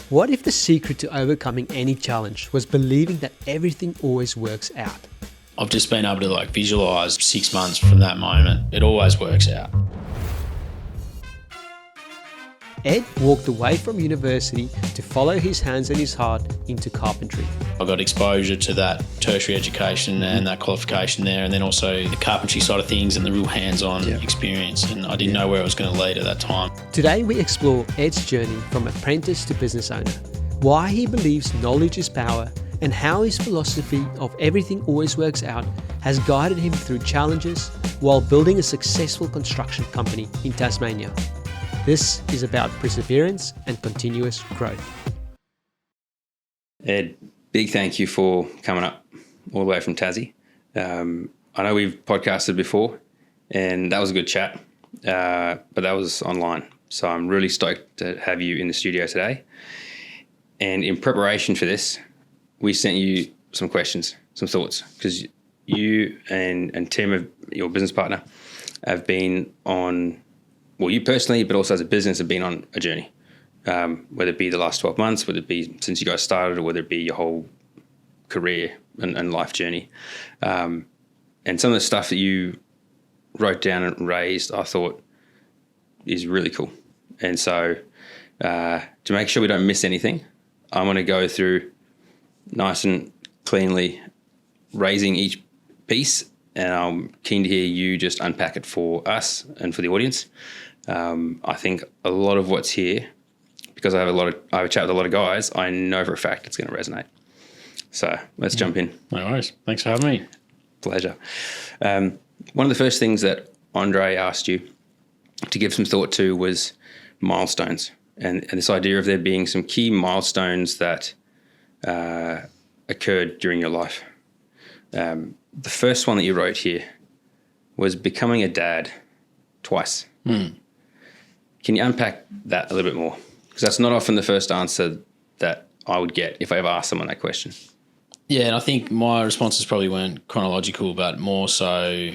What if the secret to overcoming any challenge was believing that everything always works out? I've just been able to visualise 6 months from that moment. It always works out. Ed walked away from university to follow his hands and his heart into carpentry. I got exposure to that tertiary education and that qualification there, and then also the carpentry side of things and the real hands-on experience, and I didn't know where it was going to lead at that time. Today we explore Ed's journey from apprentice to business owner, why he believes knowledge is power, and how his philosophy of everything always works out has guided him through challenges while building a successful construction company in Tasmania. This is about perseverance and continuous growth. Ed, big thank you for coming up all the way from Tassie. I know we've podcasted before and that was a good chat, but that was online. So I'm really stoked to have you in the studio today. And in preparation for this, we sent you some questions, some thoughts, because you and Tim, your business partner, have been on, well, you personally, but also as a business, have been on a journey, whether it be the last 12 months, whether it be since you guys started, or whether it be your whole career and life journey. And some of the stuff that you wrote down and raised, I thought is really cool. And so to make sure we don't miss anything, I'm going to go through nice and cleanly raising each piece, and I'm keen to hear you just unpack it for us and for the audience. I think a lot of what's here, because I have a chat with a lot of guys, I know for a fact it's going to resonate. So let's jump in. No worries. Thanks for having me. Pleasure. One of the first things that Andre asked you to give some thought to was milestones, and this idea of there being some key milestones that occurred during your life. The first one that you wrote here was becoming a dad twice. Can you unpack that a little bit more? Because that's not often the first answer that I would get if I ever asked someone that question. Yeah, and I think my responses probably weren't chronological, but more so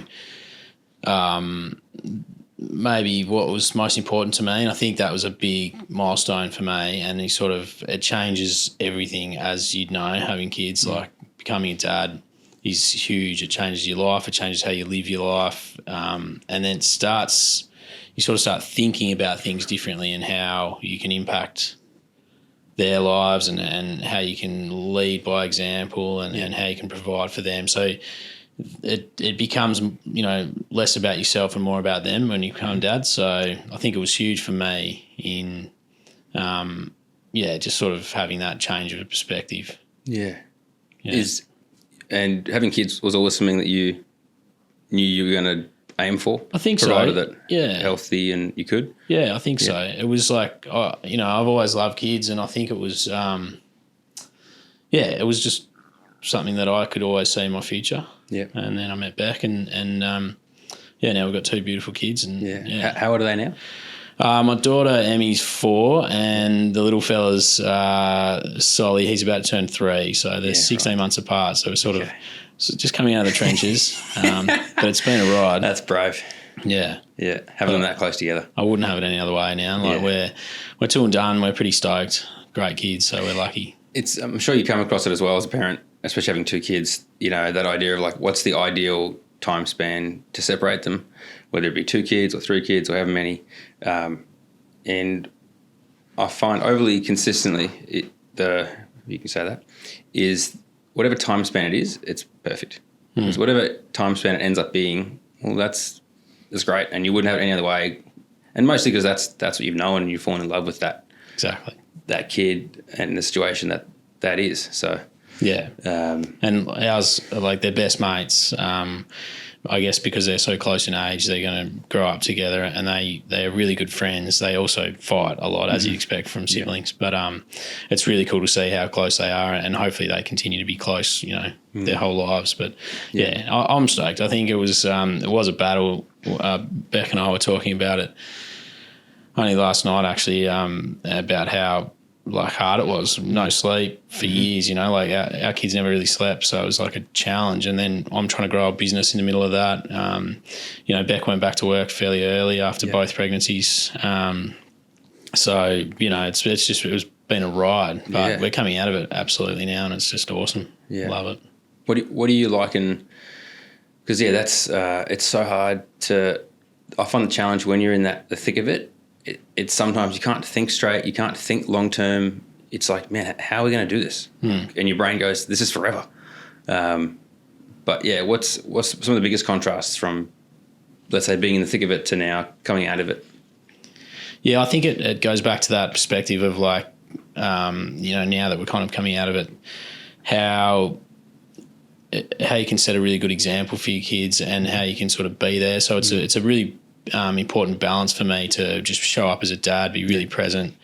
maybe what was most important to me. And I think that was a big milestone for me, and it changes everything, as you'd know, having kids. Like becoming a dad is huge. It changes your life. It changes how you live your life. And then you sort of start thinking about things differently and how you can impact their lives and how you can lead by example and how you can provide for them. So it becomes, less about yourself and more about them when you become dad. So I think it was huge for me in, just sort of having that change of perspective. Yeah. And having kids was always something that you knew you were going to aim for? I think provided so. that healthy and you could? Yeah, I think so. It was I've always loved kids, and I think it was, it was just something that I could always see in my future. Yeah. And then I met Beck and now we've got two beautiful kids. And How old are they now? My daughter Emmy's 4, and the little fella's Solly. He's about to turn 3, so they're 16 months apart. So we're sort of just coming out of the trenches, but it's been a ride. That's brave. Yeah, having them that close together. I wouldn't have it any other way now. We're 2 and done. We're pretty stoked. Great kids, so we're lucky. I'm sure you come across it as well as a parent, especially having 2 kids. That idea of what's the ideal time span to separate them, whether it be 2 kids or 3 kids or however many. And I find overly consistently, you can say that, is whatever time span it is, it's perfect. Because whatever time span it ends up being, well, that's great, and you wouldn't have it any other way. And mostly because that's what you've known, and you've fallen in love with that. Exactly. That kid and the situation that is. So yeah. And ours are they're best mates. I guess because they're so close in age, they're going to grow up together, and they are really good friends. They also fight a lot, as you'd expect from siblings. But it's really cool to see how close they are, and hopefully they continue to be close, their whole lives. But I'm stoked. I think it was a battle. Beck and I were talking about it only last night, actually, about how hard it was. No sleep for years, our kids never really slept, so it was like a challenge. And then I'm trying to grow a business in the middle of that. Beck went back to work fairly early after both pregnancies. So, it was been a ride, but Yeah. we're coming out of it absolutely now, and it's just awesome. Yeah. Love it. What do you like in? Because that's it's so hard to. I find the challenge when you're in the thick of it. It's sometimes you can't think straight. You can't think long term. It's like, man, how are we going to do this? And your brain goes, this is forever. But yeah, what's some of the biggest contrasts from, let's say, being in the thick of it to now coming out of it? Yeah, I think it goes back to that perspective of like, now that we're kind of coming out of it, how you can set a really good example for your kids and how you can sort of be there. So it's a really important balance for me to just show up as a dad, be really present.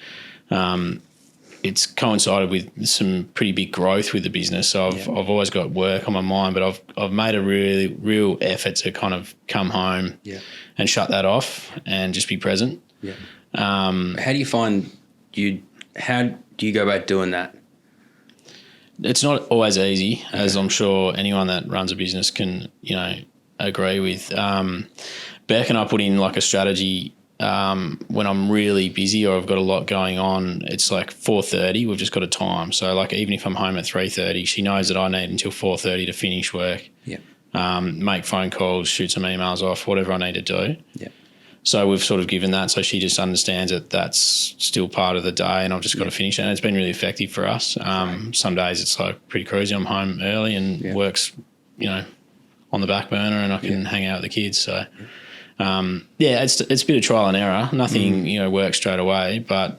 It's coincided with some pretty big growth with the business. So I've always got work on my mind, but I've made a real effort to kind of come home and shut that off and just be present. Yeah. How do you find how do you go about doing that? It's not always easy, as I'm sure anyone that runs a business can, agree with. Beck and I put in like a strategy when I'm really busy or I've got a lot going on. It's like 4:30. We've just got a time. So like even if I'm home at 3:30, she knows that I need until 4:30 to finish work. Yeah. Make phone calls, shoot some emails off, whatever I need to do. Yeah. So we've sort of given that, so she just understands that that's still part of the day, and I've just got to finish it. And it's been really effective for us. Some days it's like pretty crazy. I'm home early and work's, on the back burner, and I can hang out with the kids. So, it's a bit of trial and error. Nothing works straight away, but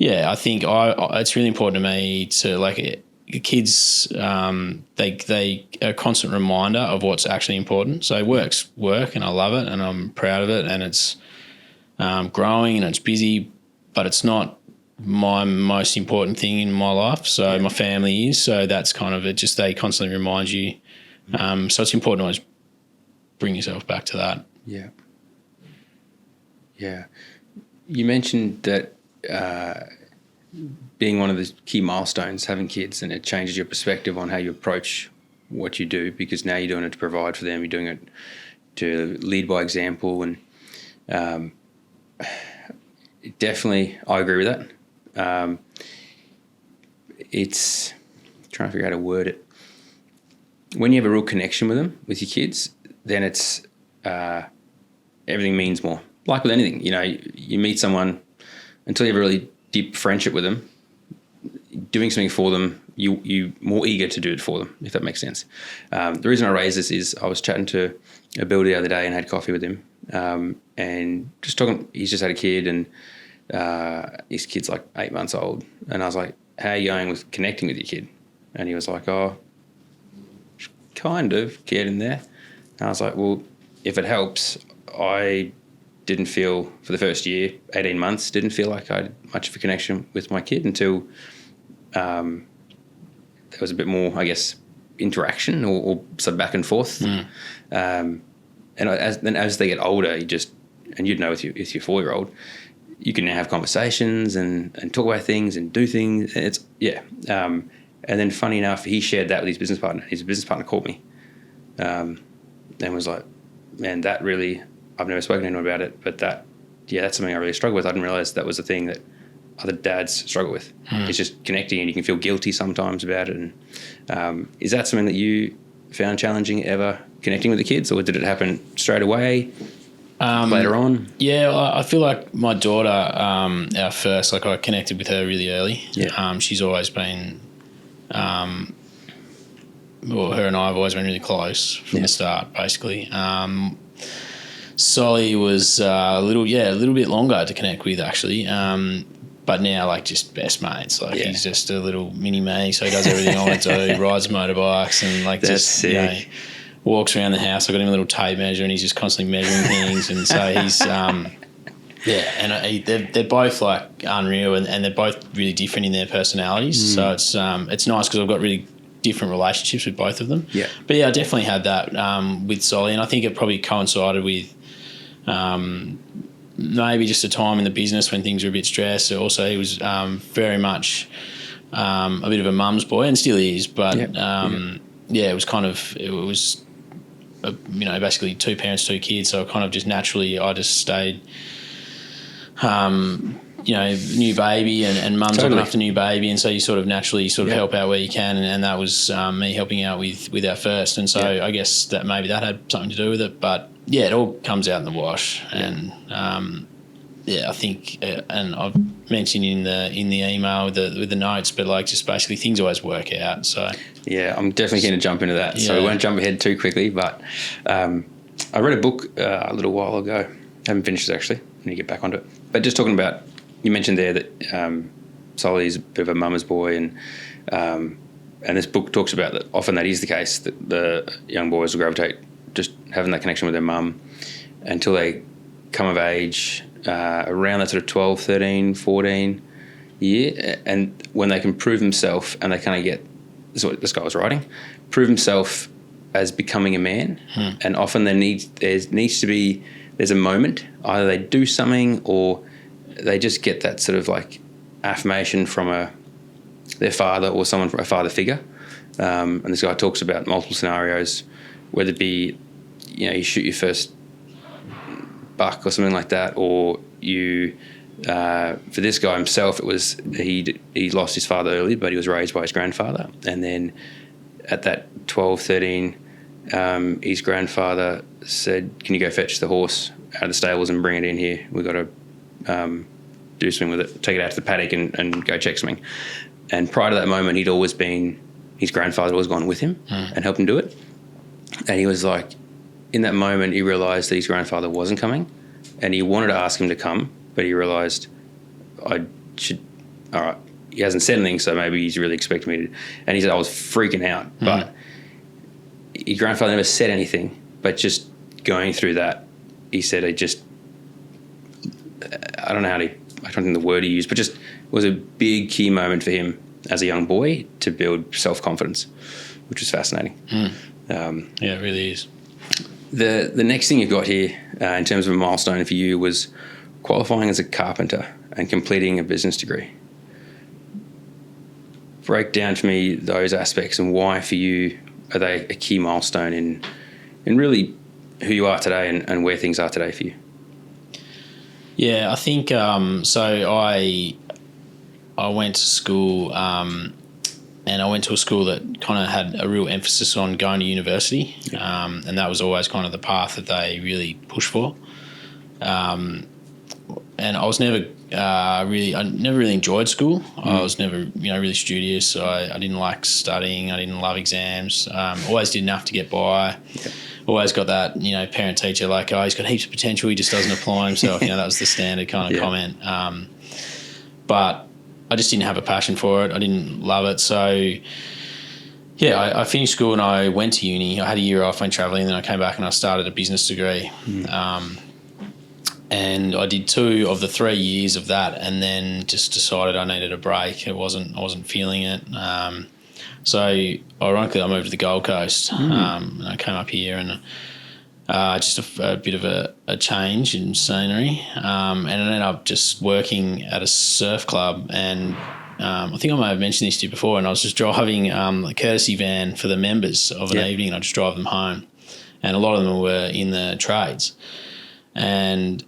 I think it's really important to me to like. Kids, they are a constant reminder of what's actually important. So work's work, and I love it, and I'm proud of it, and it's growing and it's busy, but it's not my most important thing in my life. So my family is. So that's kind of it. Just they constantly remind you. So it's important to always bring yourself back to that. Yeah. Yeah. You mentioned that. Being one of the key milestones, having kids, and it changes your perspective on how you approach what you do, because now you're doing it to provide for them, you're doing it to lead by example, and definitely I agree with that. It's trying to figure out how to word it. When you have a real connection with them, with your kids, then it's everything means more. Like with anything, you meet someone, until you have a really deep friendship with them, doing something for them, you more eager to do it for them, if that makes sense. The reason I raise this is I was chatting to a builder the other day and had coffee with him, and just talking. He's just had a kid, and his kid's like 8 months old, and I was like, "How are you going with connecting with your kid?" And he was like, "Oh, kind of getting there." And I was like, "Well, if it helps, I didn't feel for the first year, 18 months, didn't feel like I had much of a connection with my kid until there was a bit more, I guess, interaction or sort of back and forth. And as they get older, you'd know with your 4-year-old, you can now have conversations and talk about things and do things. And it's, and then funny enough, he shared that with his business partner. His business partner called me and was like, man, that really... I've never spoken to anyone about it, but that's something I really struggle with. I didn't realize that was a thing that other dads struggle with. It's just connecting, and you can feel guilty sometimes about it. And is that something that you found challenging ever, connecting with the kids, or did it happen straight away, later on? Yeah, I feel like my daughter, our first, like I connected with her really early. Yeah. She's always been, her and I have always been really close from the start, basically. Solly was a little bit longer to connect with, actually. But now, like, just best mates. Like, he's just a little mini me, so he does everything I want to do. Rides motorbikes and, like, that's just, sick. Walks around the house. I've got him a little tape measure, and he's just constantly measuring things. And so he's, they're both, like, unreal, and they're both really different in their personalities. So it's nice because I've got really different relationships with both of them. Yeah. But, I definitely had that with Solly, and I think it probably coincided with maybe just a time in the business when things were a bit stressed. Also, he was very much a bit of a mum's boy, and still is. But it was basically 2 parents, 2 kids. So kind of just naturally, I just stayed new baby and mum's Totally. looking after new baby, and so you sort of naturally help out where you can, and that was me helping out with our first, and so I guess that maybe that had something to do with it, but yeah, it all comes out in the wash, and I think, and I've mentioned in the email with the notes, but like just basically things always work out. So yeah, I'm definitely going to jump into that. So we won't jump ahead too quickly, but I read a book a little while ago. I haven't finished it actually. I need to get back onto it. But just talking about, you mentioned there that Solly's a bit of a mama's boy, and this book talks about that often that is the case, that the young boys will gravitate just having that connection with their mum until they come of age, around that sort of 12, 13, 14 year, and when they can prove themselves and they kind of get, this is what this guy was writing, prove himself as becoming a man, and often there's a moment, either they do something or they just get that sort of like affirmation from their father or a father figure. And this guy talks about multiple scenarios, whether it be, you shoot your first buck or something like that, or you, for this guy himself, it was he lost his father early, but he was raised by his grandfather. And then at that 12, 13, his grandfather said, "Can you go fetch the horse out of the stables and bring it in here? We've got to do something with it, take it out to the paddock and go check something." And prior to that moment, his grandfather had always gone with him and helped him do it. And he was like, in that moment, he realised that his grandfather wasn't coming, and he wanted to ask him to come, but he realised, all right, he hasn't said anything, so maybe he's really expecting me to. And he said, I was freaking out, but his grandfather never said anything, but just going through that, he said I don't think the word he used, but just was a big key moment for him as a young boy to build self-confidence, which was fascinating. Yeah, it really is. The next thing you've got here in terms of a milestone for you was qualifying as a carpenter and completing a business degree. Break down for me those aspects and why for you are they a key milestone in really who you are today and where things are today for you? Yeah, I think so. I went to school, and I went to a school that kind of had a real emphasis on going to university, and that was always kind of the path that they really pushed for. And I was never I never really enjoyed school. I was never really studious. I didn't like studying. I didn't love exams. Always did enough to get by. Yeah. Always got that parent teacher like, oh, he's got heaps of potential, he just doesn't apply himself. That was the standard kind of comment. But I just didn't have a passion for it. I didn't love it. So yeah, I finished school and I went to uni. I had a year off, went travelling, and then I came back and I started a business degree. And I did 2 of the 3 years of that, and then just decided I needed a break. I wasn't feeling it. So ironically, I moved to the Gold Coast. And I came up here and just a bit of a change in scenery. And I ended up just working at a surf club, and I think I may have mentioned this to you before, and I was just driving a courtesy van for the members of an evening, and I just drive them home. And a lot of them were in the trades. And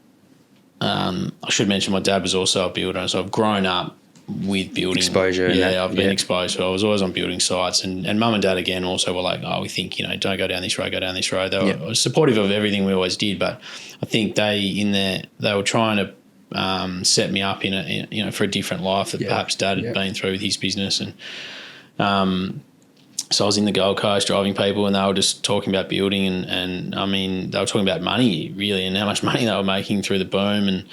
I should mention my dad was also a builder, so I've grown up with building exposure. I've been exposed. So I was always on building sites, and mum and dad again also were like, oh, we think don't go down this road, go down this road. They were supportive of everything we always did, but I think they were trying to set me up for a different life that perhaps dad had been through with his business. And so I was in the Gold Coast driving people, and they were just talking about building, and I mean, they were talking about money really, and how much money they were making through the boom. And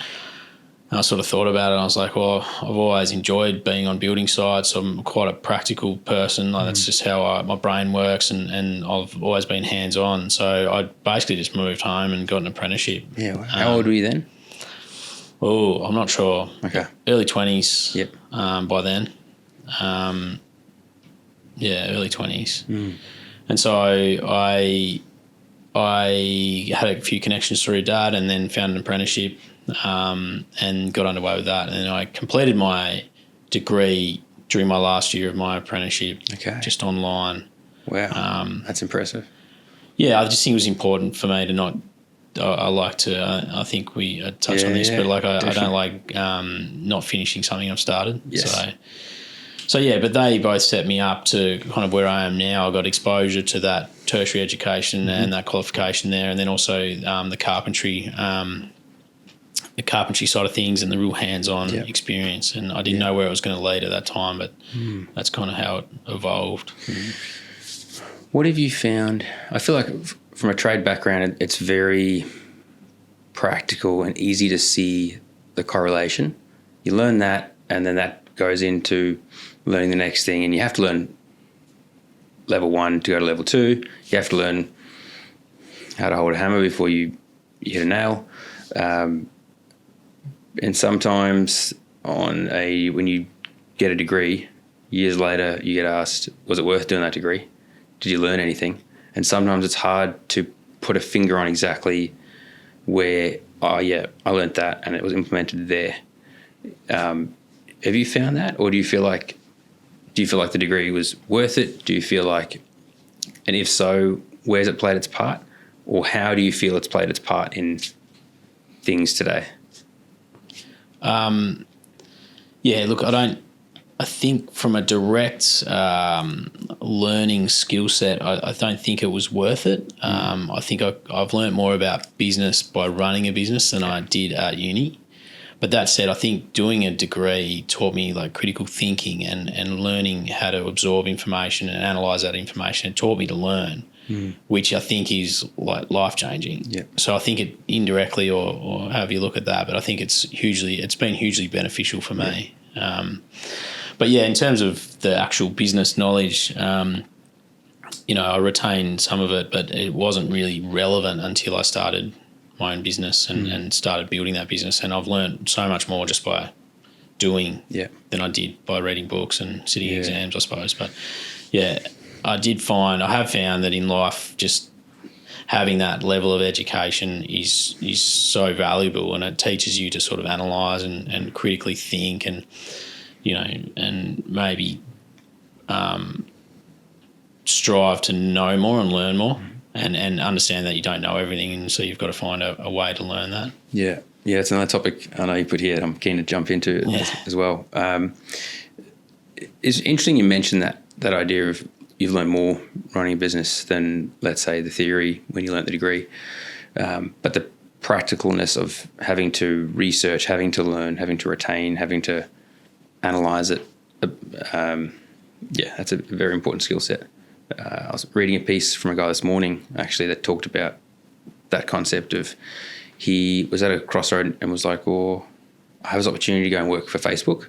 I sort of thought about it, and I was like, well, I've always enjoyed being on building sites. I'm quite a practical person. Like that's just how my brain works, and I've always been hands-on. So I basically just moved home and got an apprenticeship. Yeah. How old were you then? Oh, I'm not sure. Okay. Early 20s. Yep. By then. Early 20s. And so I had a few connections through dad, and then found an apprenticeship and got underway with that. And then I completed my degree during my last year of my apprenticeship, just online. Wow, that's impressive. Yeah, I just think it was important for me to not I like to. I think we touched on this, but like I don't like not finishing something I've started. Yes. So yeah, but they both set me up to kind of where I am now. I got exposure to that tertiary education and that qualification there, and then also the carpentry side of things and the real hands-on experience. And I didn't know where it was going to lead at that time, but that's kind of how it evolved. What have you found? I feel like from a trade background, it's very practical and easy to see the correlation. You learn that, and then that goes into learning the next thing, and you have to learn level 1 to go to level 2. You have to learn how to hold a hammer before you hit a nail. And sometimes when you get a degree, years later, you get asked, was it worth doing that degree? Did you learn anything? And sometimes it's hard to put a finger on exactly where, I learned that and it was implemented there. Have you found that, or do you feel like the degree was worth it? Do you feel like, and if so, where's it played its part, or how do you feel it's played its part in things today? Look, I think from a direct learning skill set, I don't think it was worth it. I think I've learned more about business by running a business than I did at uni. But that said, I think doing a degree taught me like critical thinking and learning how to absorb information and analyse that information. It taught me to learn, which I think is like life-changing. Yeah. So I think it indirectly or however you look at that, but I think it's been hugely beneficial for me. But yeah, in terms of the actual business knowledge, I retained some of it, but it wasn't really relevant until I started my own business and started building that business. And I've learned so much more just by doing than I did by reading books and sitting exams, I suppose. But yeah, I have found that in life, just having that level of education is so valuable, and it teaches you to sort of analyse and critically think and, and maybe strive to know more and learn more. And understand that you don't know everything, and so you've got to find a way to learn that. Yeah, it's another topic I know you put here. I'm keen to jump into as well. It's interesting you mentioned that idea of you've learned more running a business than, let's say, the theory when you learnt the degree. But the practicalness of having to research, having to learn, having to retain, having to analyse it, that's a very important skill set. I was reading a piece from a guy this morning, actually, that talked about that concept of he was at a crossroad and was like, I have this opportunity to go and work for Facebook.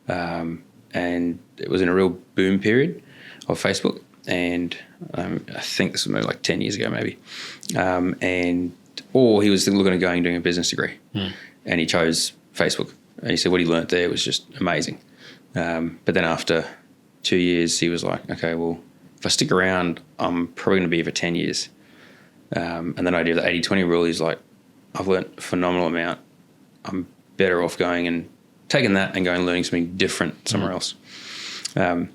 And it was in a real boom period of Facebook. And I think this was maybe like 10 years ago maybe. Or he was looking at going and doing a business degree. And he chose Facebook. And he said what he learnt there was just amazing. But then after 2 years, he was like, okay, well, if I stick around, I'm probably going to be here for 10 years. And then I do the 80-20 rule. He's like, I've learnt a phenomenal amount. I'm better off going and taking that and going and learning something different somewhere else. Is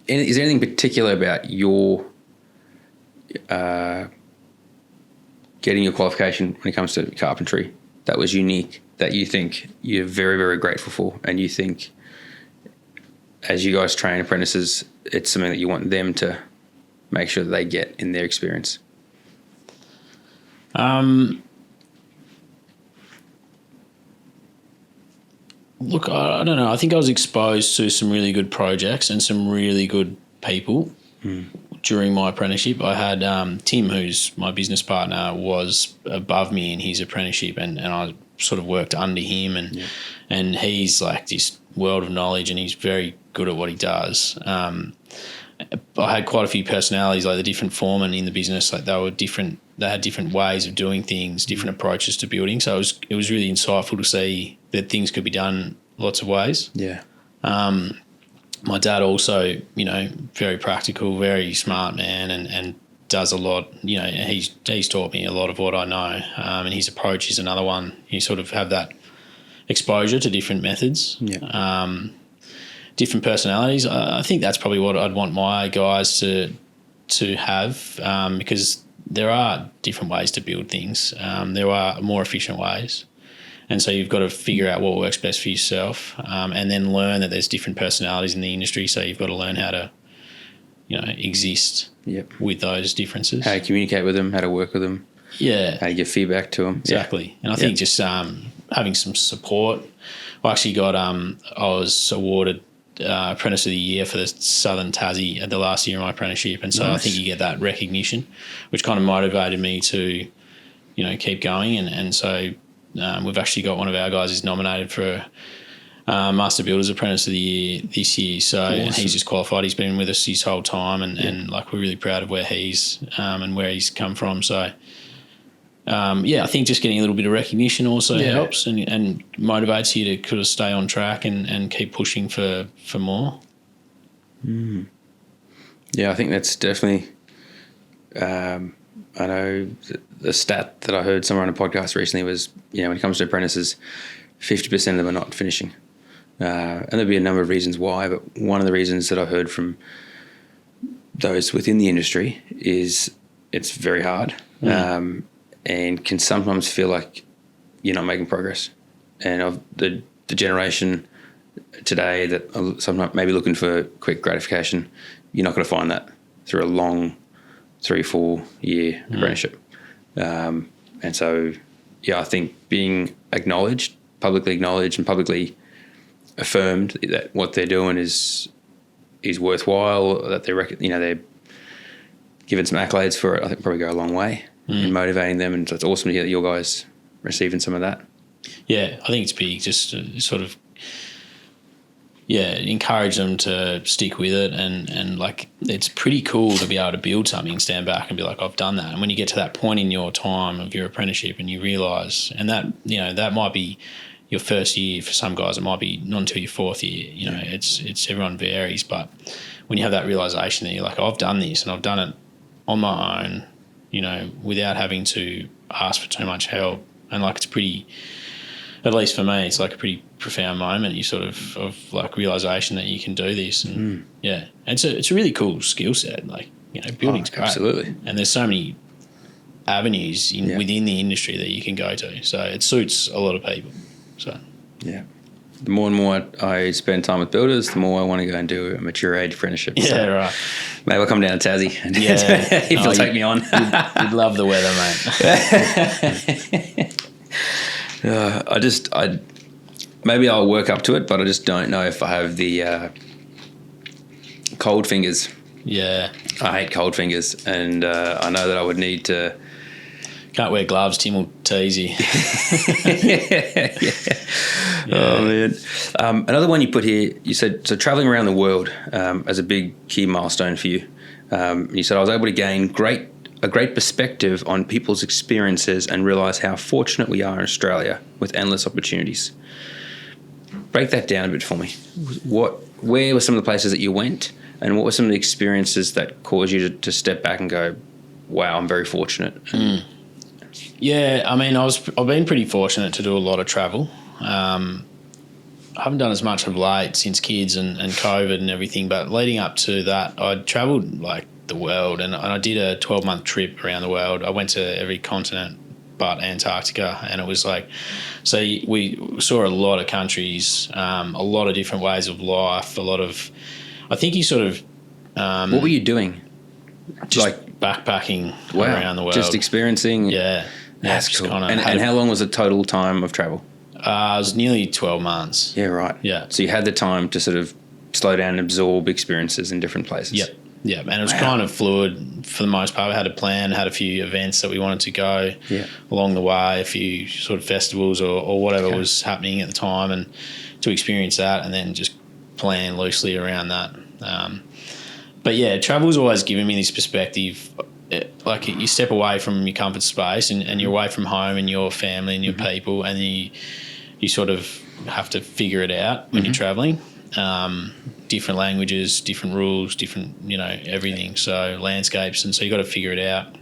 there anything particular about your getting your qualification when it comes to carpentry that was unique, that you think you're very, very grateful for, and you think as you guys train apprentices, it's something that you want them to make sure that they get in their experience? Look, I don't know. I think I was exposed to some really good projects and some really good people during my apprenticeship. I had Tim, who's my business partner, was above me in his apprenticeship, and I sort of worked under him, and he's like this world of knowledge, and he's very good at what he does. I had quite a few personalities, like the different foremen in the business, like they had different ways of doing things, different approaches to building. So it was really insightful to see that things could be done lots of ways. Yeah. My dad also, very practical, very smart man, and does a lot. He's taught me a lot of what I know, and his approach is another one. You sort of have that exposure to different methods. Yeah. Different personalities. I think that's probably what I'd want my guys to to have because there are different ways to build things. There are more efficient ways. And so you've got to figure out what works best for yourself, and then learn that there's different personalities in the industry. So you've got to learn how to, exist with those differences. How to communicate with them, how to work with them. Yeah. How to give feedback to them. Exactly. Yeah. And I think just having some support. I actually got, I was awarded Apprentice of the Year for the Southern Tassie at the last year of my apprenticeship. And so I think you get that recognition, which kind of motivated me to, keep going. And so we've actually got one of our guys is nominated for Master Builders Apprentice of the Year this year. So awesome. And he's just qualified. He's been with us his whole time, and we're really proud of where he's and where he's come from. So I think just getting a little bit of recognition also helps and motivates you to kind of stay on track and keep pushing for more. Yeah, I think that's definitely. I know the stat that I heard somewhere on a podcast recently was, when it comes to apprentices, 50% of them are not finishing. And there'll be a number of reasons why, but one of the reasons that I heard from those within the industry is it's very hard and can sometimes feel like you're not making progress. And of the generation today that are sometimes maybe looking for quick gratification, you're not going to find that through a long 3-4 year apprenticeship. And so, I think being publicly acknowledged and publicly affirmed that what they're doing is worthwhile, that they're given some accolades for it, I think probably go a long way in motivating them. And so it's awesome to hear that your guys receiving some of that. Yeah, I think it's big, just to sort of, encourage them to stick with it. And it's pretty cool to be able to build something and stand back and be like, I've done that. And when you get to that point in your time of your apprenticeship and you realise, and that, that might be your first year. For some guys, it might be not until your fourth year. It's everyone varies. But when you have that realisation that you're like, I've done this and I've done it on my own, without having to ask for too much help. And it's pretty, at least for me, it's a pretty profound moment. You sort of realisation that you can do this. And it's a really cool skill set. Building's great. Absolutely. And there's so many avenues within the industry that you can go to. So it suits a lot of people. So the more and more I spend time with builders, the more I want to go and do a mature age apprenticeship. Yeah, so right. Maybe I'll come down to Tassie and if you'll take me on. You'd love the weather, mate. Maybe I'll work up to it, but I just don't know if I have the cold fingers. Yeah. I hate cold fingers, and I know that I would need to. Can't wear gloves, Tim will tease you. Oh, man. Another one you put here, you said, so travelling around the world as a big key milestone for you. You said, I was able to gain a great perspective on people's experiences and realise how fortunate we are in Australia with endless opportunities. Break that down a bit for me. Where were some of the places that you went, and what were some of the experiences that caused you to step back and go, wow, I'm very fortunate? Yeah, I mean, I've been pretty fortunate to do a lot of travel. I haven't done as much of late since kids and COVID and everything, but leading up to that, I travelled the world, and I did a 12-month trip around the world. I went to every continent but Antarctica, and it was so we saw a lot of countries, a lot of different ways of life, I think you sort of... what were you doing? Just backpacking around the world. Just experiencing? Yeah. That's cool. And how long was the total time of travel? It was nearly 12 months. Yeah, right. Yeah. So you had the time to sort of slow down and absorb experiences in different places. Yep. Yeah, and it was kind of fluid for the most part. We had a plan, had a few events that we wanted to go along the way, a few sort of festivals or whatever was happening at the time, and to experience that and then just plan loosely around that. But yeah, travel's always given me this perspective. You step away from your comfort space and you're away from home and your family and your people, and you sort of have to figure it out when you're traveling. Different languages, different rules, different, everything. So landscapes. And so you got to figure it out.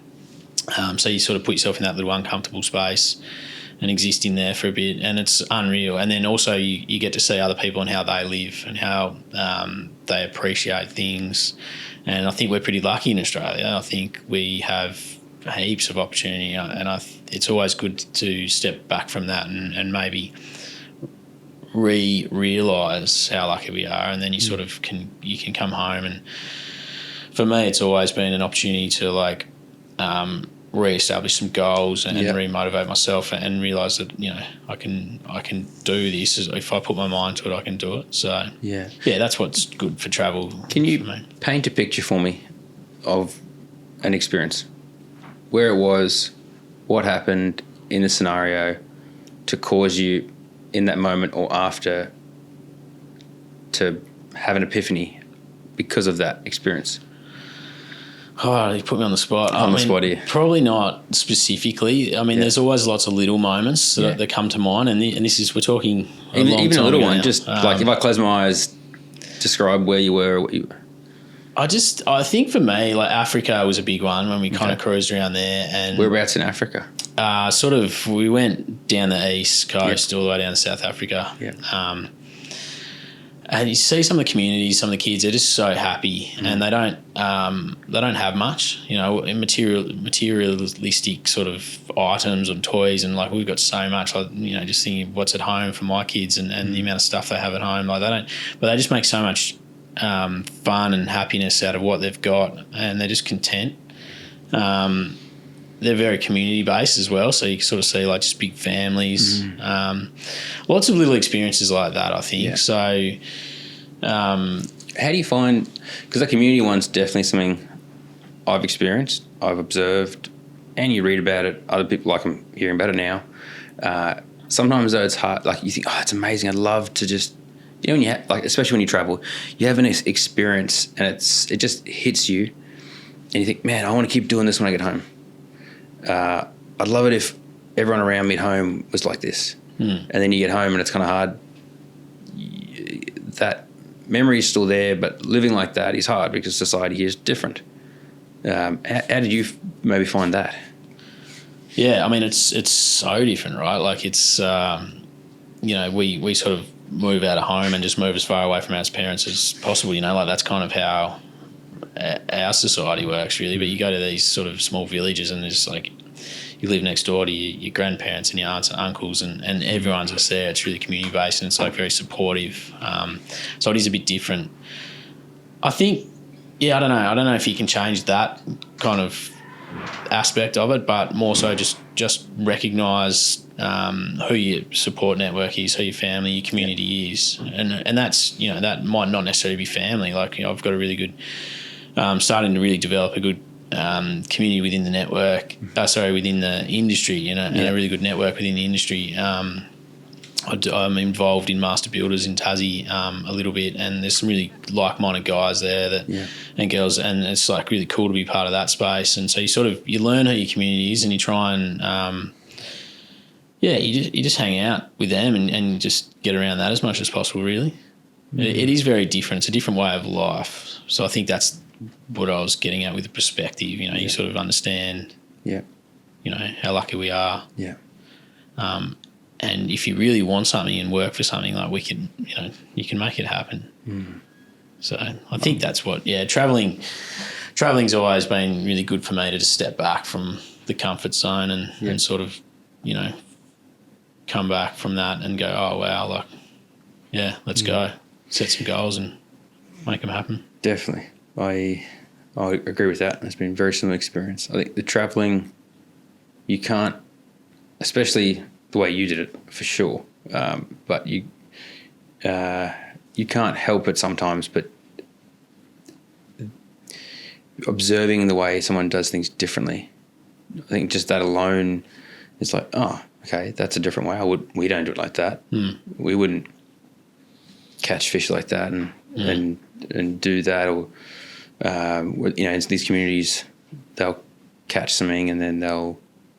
So you sort of put yourself in that little uncomfortable space. and exist in there for a bit, and it's unreal. And then also you get to see other people and how they live and how they appreciate things. And I think we're pretty lucky in Australia. I think we have heaps of opportunity, and it's always good to step back from that and maybe realise how lucky we are, and then you sort of can come home. And for me, it's always been an opportunity to like re-establish some goals and re-motivate myself and realise that I can do this. If I put my mind to it, I can do it. So yeah, that's what's good for travel. Can you paint a picture for me of an experience, where it was, what happened in the scenario to cause you in that moment or after to have an epiphany because of that experience? Oh, you put me on the spot. Spot here. Probably not specifically. I mean, there's always lots of little moments that come to mind, and this is, we're talking even a little one. Just like if I close my eyes, describe where you were. What you. I think for me, like Africa was a big one when we kind of cruised around there. And whereabouts in Africa? We went down the east coast all the way down to South Africa. Yeah. And you see some of the communities, some of the kids, they're just so happy, and they don't have much, in materialistic sort of items and toys, and like we've got so much, like, just thinking what's at home for my kids and the amount of stuff they have at home, like but they just make so much fun and happiness out of what they've got, and they're just content. They're very community based as well, so you sort of see like just big families, lots of little experiences like that, I think. Yeah. So how do you find, because the community one's definitely something I've experienced, I've observed, and you read about it, other people, like I'm hearing about it now. Sometimes though it's hard, like you think, it's amazing, I'd love to just, when you have, like, especially when you travel, you have an experience and it just hits you and you think, man, I want to keep doing this when I get home. I'd love it if everyone around me at home was like this. And then you get home and it's kind of hard. That memory is still there, but living like that is hard because society is different. How did you maybe find that? Yeah, I mean, it's so different, right? Like it's, we sort of move out of home and just move as far away from our parents as possible, like that's kind of how our society works, really. But you go to these sort of small villages and it's like you live next door to your grandparents and your aunts and uncles, and everyone's just there. It's really community based and it's like very supportive. So it is a bit different. I think, I don't know if you can change that kind of aspect of it, but more so just recognise who your support network is, who your family, your community is, and that's that might not necessarily be family. Like I've got a really good starting to really develop a good community within the network. Within the industry, and a really good network within the industry. I'm involved in master builders in Tassie a little bit, and there's some really like-minded guys there and girls, and it's like really cool to be part of that space. And so you learn who your community is, and you try and you just hang out with them and just get around that as much as possible. Really, it is very different. It's a different way of life. So I think that's what I was getting at with the perspective. You sort of understand. Yeah. How lucky we are. Yeah. And if you really want something and work for something, like we can, you can make it happen. So I think that's what, traveling's always been really good for me to just step back from the comfort zone and sort of, come back from that and go, oh, wow, let's go. Set some goals and make them happen. Definitely. I agree with that. It's been a very similar experience. I think the travelling, you can't, especially the way you did it, for sure. But you can't help it sometimes, but observing the way someone does things differently, I think just that alone is like, oh, okay, that's a different way. We don't do it like that. We wouldn't catch fish like that and do that, or in these communities they'll catch something and then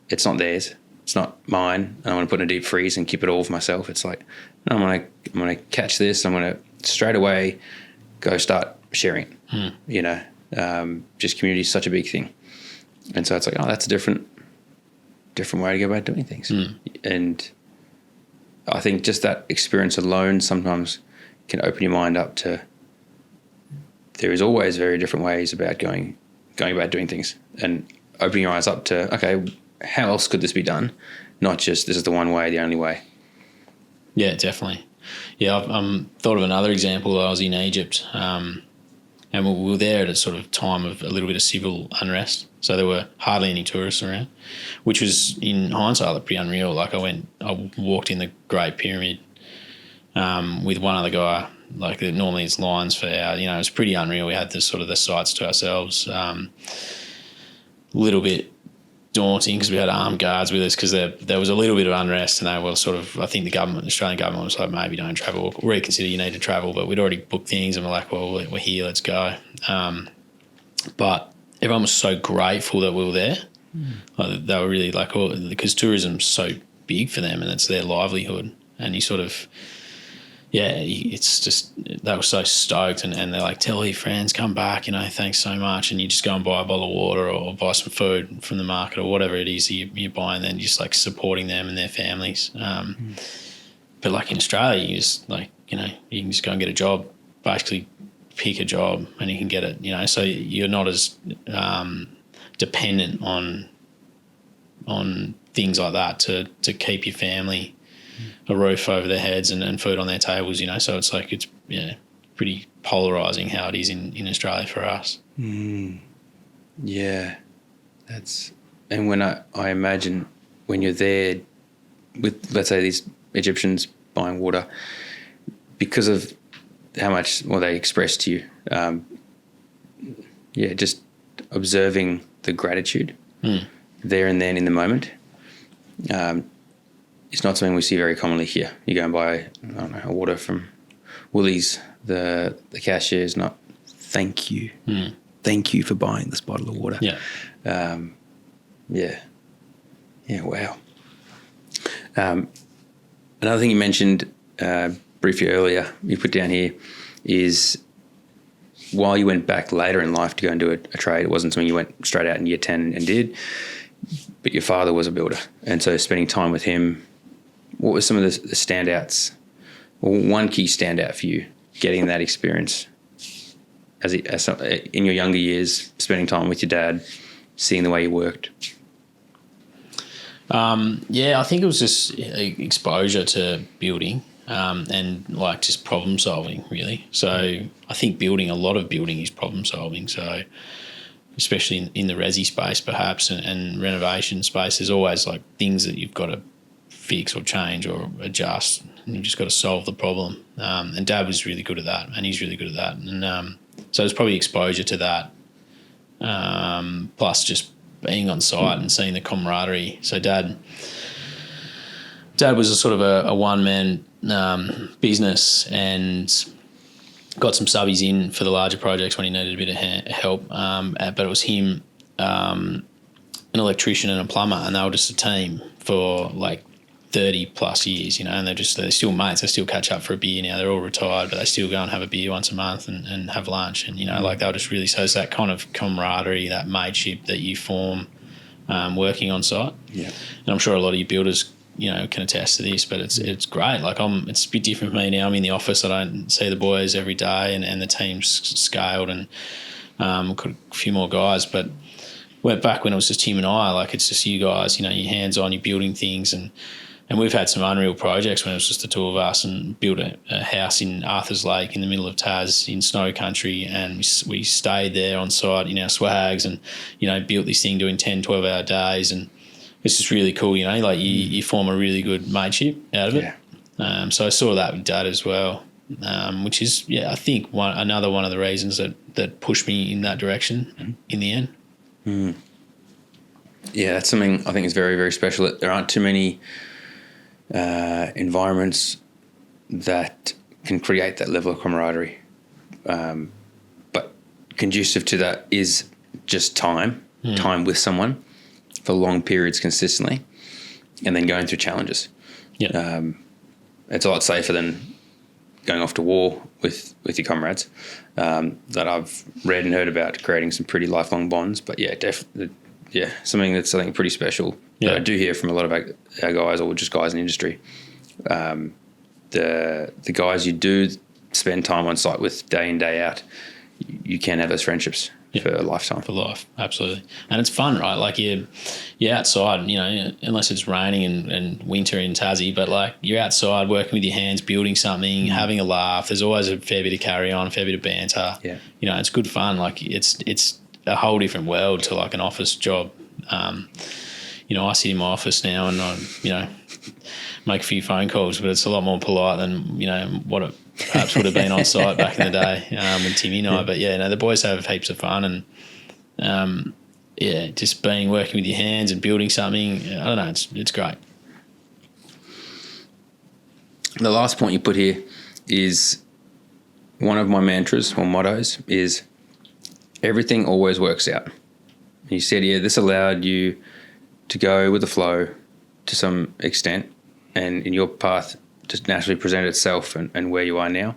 it's not theirs. It's not mine, and I want to put it in a deep freeze and keep it all for myself. It's like, no, I'm gonna catch this. I'm gonna straight away go start sharing it. Just community is such a big thing, and so it's like, oh, that's a different different way to go about doing things. And I think just that experience alone sometimes can open your mind up to there is always very different ways about going about doing things, and opening your eyes up to, okay, how else could this be done? Not just this is the one way, the only way. Yeah, definitely. Yeah, I've thought of another example. I was in Egypt, and we were there at a sort of time of a little bit of civil unrest. So there were hardly any tourists around, which was, in hindsight, pretty unreal. Like I walked in the Great Pyramid with one other guy. Like normally it's lines for our, it was pretty unreal. We had the sites to ourselves. A little bit daunting because we had armed guards with us because there was a little bit of unrest, and they were I think the Australian government was like, maybe don't travel, or reconsider, you need to travel, but we'd already booked things and we're like, well, we're here, let's go. But everyone was so grateful that we were there. Like, they were really because tourism's so big for them and it's their livelihood, and you it's just, they were so stoked, and they're like, tell your friends, come back, thanks so much. And you just go and buy a bottle of water or buy some food from the market or whatever it is you're buying, then just like supporting them and their families. But like in Australia, you just you can just go and get a job, basically pick a job and you can get it, so you're not as dependent on things like that to keep your family a roof over their heads and food on their tables, so it's like, it's pretty polarising how it is in Australia for us. Yeah, and when I imagine when you're there with, let's say, these Egyptians buying water, because of how much they express to you, just observing the gratitude there and then in the moment. It's not something we see very commonly here. You go and buy, a water from Woolies, the cashier is not, thank you. Thank you for buying this bottle of water. Yeah. Wow. Another thing you mentioned briefly earlier, you put down here, is while you went back later in life to go and do a trade, it wasn't something you went straight out in year 10 and did, but your father was a builder. And so spending time with him, what were some of the standouts, or one key standout for you getting that experience as in your younger years, spending time with your dad, seeing the way he worked? I think it was just exposure to building and just problem solving, really. So I think a lot of building is problem solving. So especially in the resi space perhaps and renovation space, there's always like things that you've got to fix or change or adjust, and you've just got to solve the problem. And Dad was really good at that, and he's really good at that. And so it's probably exposure to that, plus just being on site and seeing the camaraderie. So Dad was a sort of a one-man business, and got some subbies in for the larger projects when he needed a bit of help. But it was him, an electrician and a plumber, and they were just a team for like 30 plus years, and they're still mates. They still catch up for a beer now. They're all retired, but they still go and have a beer once a month and have lunch. And, they were just really, so it's that kind of camaraderie, that mateship that you form working on site. Yeah. And I'm sure a lot of you builders, can attest to this, but it's great. Like it's a bit different for me now. I'm in the office. I don't see the boys every day, and the team's scaled, and got a few more guys. But went back when it was just him and I, like it's just you guys, you're hands on, you're building things, and we've had some unreal projects when it was just the two of us, and built a house in Arthur's Lake in the middle of Tas in snow country, and we stayed there on site in our swags and, built this thing doing 10, 12-hour days, and it's just really cool, you form a really good mateship out of it. Yeah. So I saw that with Dad as well, which is, I think another one of the reasons that pushed me in that direction in the end. Mm. Yeah, that's something I think is very, very special. There aren't too many environments that can create that level of camaraderie. But conducive to that is just time with someone for long periods consistently, and then going through challenges. Yeah. It's a lot safer than going off to war with your comrades, that I've read and heard about, creating some pretty lifelong bonds. But yeah, definitely something that's something pretty special that I do hear from a lot of our guys, or just guys in the industry. The guys you do spend time on site with day in, day out, you can have those friendships for a lifetime. For life, absolutely. And it's fun, right? Like you're outside, unless it's raining and winter in Tassie, but like you're outside working with your hands, building something, having a laugh. There's always a fair bit of carry on, a fair bit of banter. Yeah. It's good fun. Like it's a whole different world to like an office job. I sit in my office now and I, make a few phone calls, but it's a lot more polite than, what it perhaps would have been on site back in the day with Timmy and I. But the boys have heaps of fun and just working with your hands and building something. I don't know, it's great. The last point you put here is one of my mantras or mottos is everything always works out. You said, this allowed you to go with the flow to some extent, and in your path just naturally presented itself and where you are now.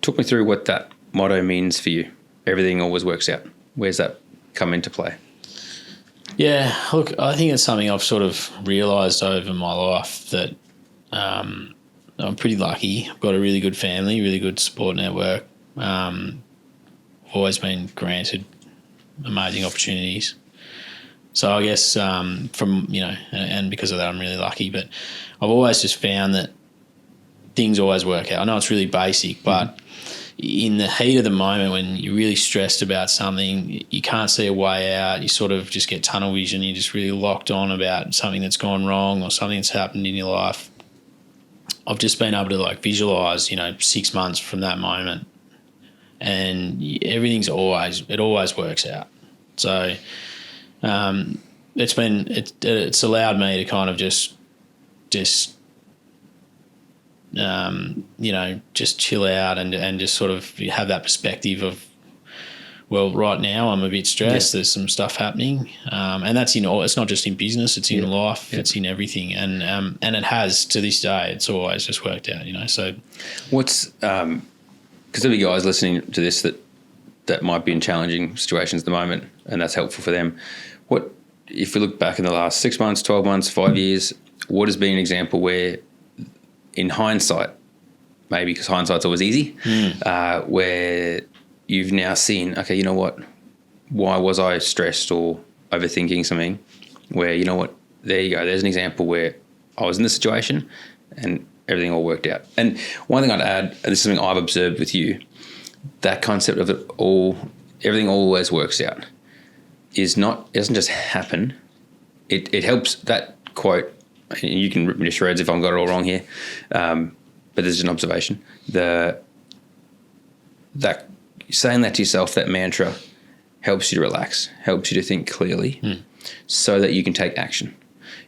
Talk me through what that motto means for you. Everything always works out. Where's that come into play? Yeah, look, I think it's something I've sort of realised over my life that I'm pretty lucky. I've got a really good family, really good support network. Always been granted amazing opportunities. So I guess and because of that I'm really lucky, but I've always just found that things always work out. I know it's really basic, but in the heat of the moment when you're really stressed about something, you can't see a way out, you sort of just get tunnel vision, you're just really locked on about something that's gone wrong or something that's happened in your life. I've just been able to like visualise, 6 months from that moment, and it always works out. So it's allowed me to kind of just chill out and just sort of have that perspective of, well, right now I'm a bit stressed. There's some stuff happening, and that's it's not just in business. It's in life. It's in everything, and it has to this day. It's always just worked out, So, what's because there'll be guys listening to this that might be in challenging situations at the moment, and that's helpful for them. What if we look back in the last 6 months, 12 months, 5 years? What has been an example where, in hindsight, maybe because hindsight's always easy, where you've now seen, okay, you know what, why was I stressed or overthinking something? Where, you know what, there you go. There's an example where I was in this situation and everything all worked out. And one thing I'd add, and this is something I've observed with you, that concept of everything always works out it doesn't just happen. It helps, that quote, and you can rip me to shreds if I've got it all wrong here, but this is an observation. That saying that to yourself, that mantra, helps you to relax, helps you to think clearly, so that you can take action.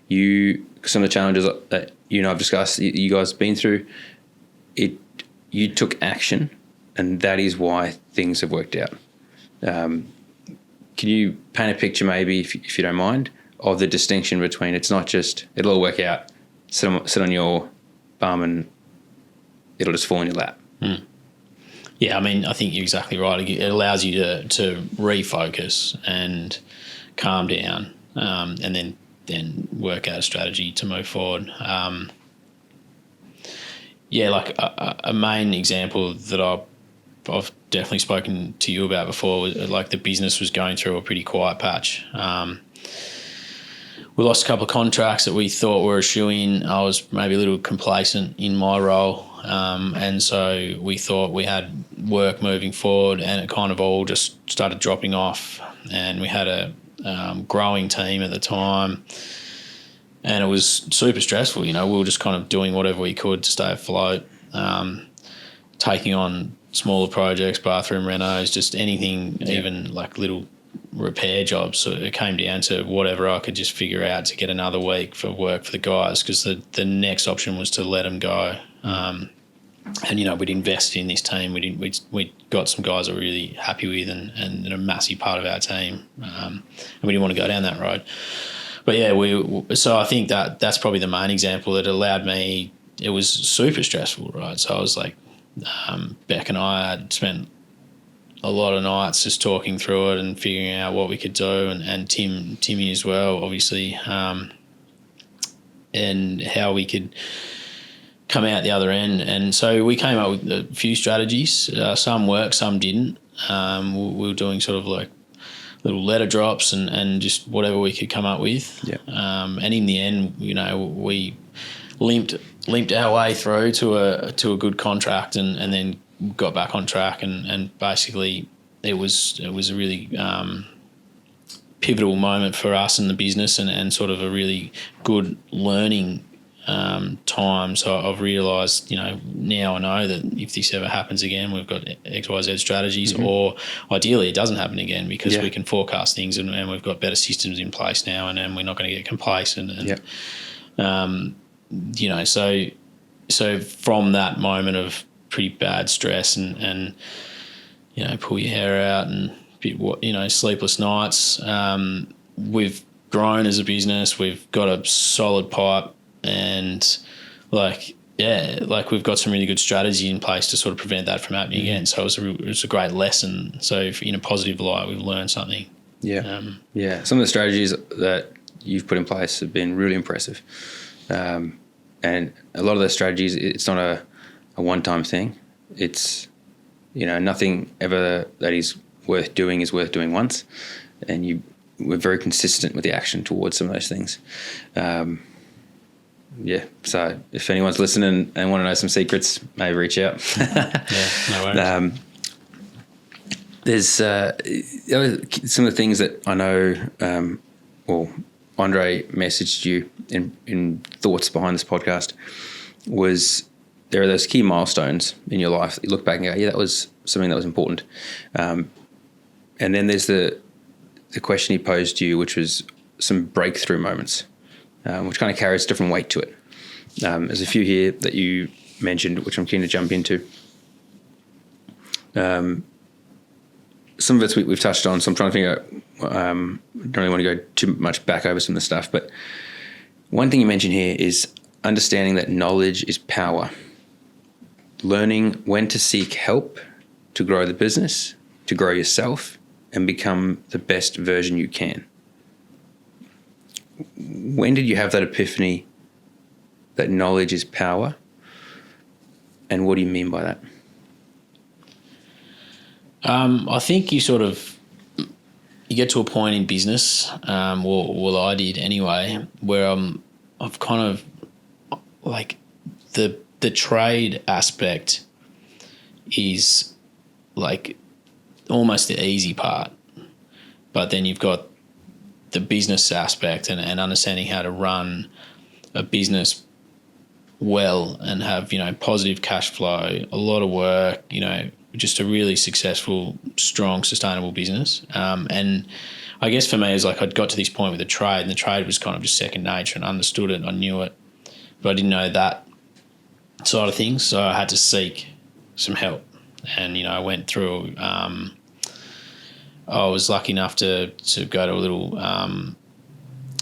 Some of the challenges that you and I've discussed, you guys have been through, you took action, and that is why things have worked out. Can you paint a picture, maybe, if you don't mind, of the distinction between it's not just it'll all work out, sit on your bum and it'll just fall in your lap? Yeah, I mean, I think you're exactly right. It allows you to refocus and calm down, and then work out a strategy to move forward. Like a main example that I've definitely spoken to you about before, like the business was going through a pretty quiet patch. We lost a couple of contracts that we thought were a shoe-in. I was maybe a little complacent in my role, and so we thought we had work moving forward, and it kind of all just started dropping off. And we had a growing team at the time, and it was super stressful. We were just kind of doing whatever we could to stay afloat, taking on smaller projects, bathroom renos, just anything, even like little repair jobs. So it came down to whatever I could just figure out to get another week for work for the guys, because the next option was to let them go. And we'd invested in this team. We got some guys that we're really happy with and a massive part of our team. And we didn't want to go down that road. But so I think that's probably the main example that allowed me. It was super stressful, right? So I was like, Beck and I had spent a lot of nights just talking through it and figuring out what we could do, and Timmy as well, obviously, and how we could come out the other end. And so we came up with a few strategies. Some worked, some didn't. We were doing sort of like little letter drops and just whatever we could come up with. Yeah. And in the end, we limped our way through to a good contract and then got back on track, and basically it was a really pivotal moment for us in the business, and sort of a really good learning time. So I've realised, now I know that if this ever happens again, we've got X, Y, Z strategies, or ideally it doesn't happen again, because we can forecast things and we've got better systems in place now, and we're not going to get complacent. And, so from that moment of pretty bad stress and pull your hair out and sleepless nights, we've grown as a business. We've got a solid pipe, and we've got some really good strategy in place to sort of prevent that from happening again. So it was a great lesson. So if, in a positive light, we've learned something. Yeah. Some of the strategies that you've put in place have been really impressive. And a lot of those strategies, it's not a one-time thing. It's, nothing ever that is worth doing once. And we're very consistent with the action towards some of those things. So if anyone's listening and want to know some secrets, maybe reach out. No worries. There's some of the things that I know, Andre messaged you in thoughts behind this podcast, was there are those key milestones in your life that you look back and go, that was something that was important. And then there's the question he posed to you, which was some breakthrough moments, which kind of carries different weight to it. There's a few here that you mentioned, which I'm keen to jump into. Some of it's we've touched on, so I'm trying to figure out, don't really want to go too much back over some of the stuff, but one thing you mentioned here is understanding that knowledge is power. Learning when to seek help to grow the business, to grow yourself, and become the best version you can. When did you have that epiphany that knowledge is power? And what do you mean by that? I think you get to a point in business, well, I did anyway, where I've kind of like the trade aspect is like almost the easy part, but then you've got the business aspect and understanding how to run a business well and have, positive cash flow, a lot of work, just a really successful, strong, sustainable business. And I guess for me, it was like I'd got to this point with the trade, and the trade was kind of just second nature, and I understood it, I knew it, but I didn't know that side of things, so I had to seek some help. And, I went through, I was lucky enough to go to a little,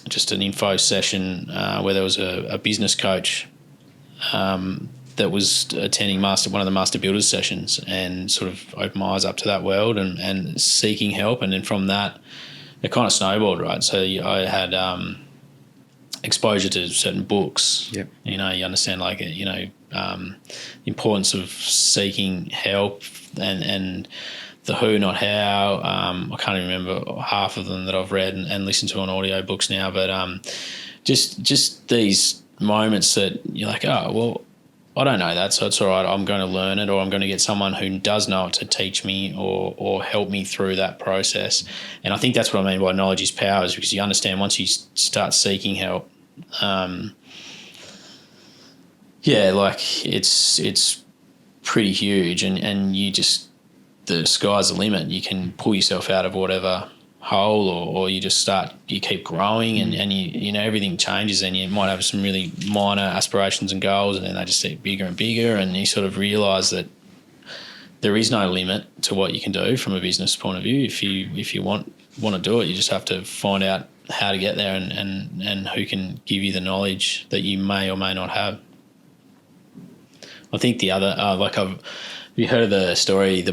just an info session where there was a business coach that was attending one of the master builders sessions, and sort of opened my eyes up to that world and seeking help. And then from that, it kind of snowballed, right? So I had exposure to certain books. Yep. You understand the importance of seeking help and the who, not how. I can't even remember half of them that I've read and listened to on audio books now, but just these moments that you're like, oh, well, I don't know that, so it's all right. I'm going to learn it, or I'm going to get someone who does know it to teach me or help me through that process. And I think that's what I mean by knowledge is power, is because you understand once you start seeking help, it's pretty huge, and you just, the sky's the limit. You can pull yourself out of whatever hole, or you keep growing, and you everything changes, and you might have some really minor aspirations and goals, and then they just get bigger and bigger, and you sort of realise that there is no limit to what you can do from a business point of view. If you want to do it, you just have to find out how to get there and who can give you the knowledge that you may or may not have. I think the other, have you heard of the story,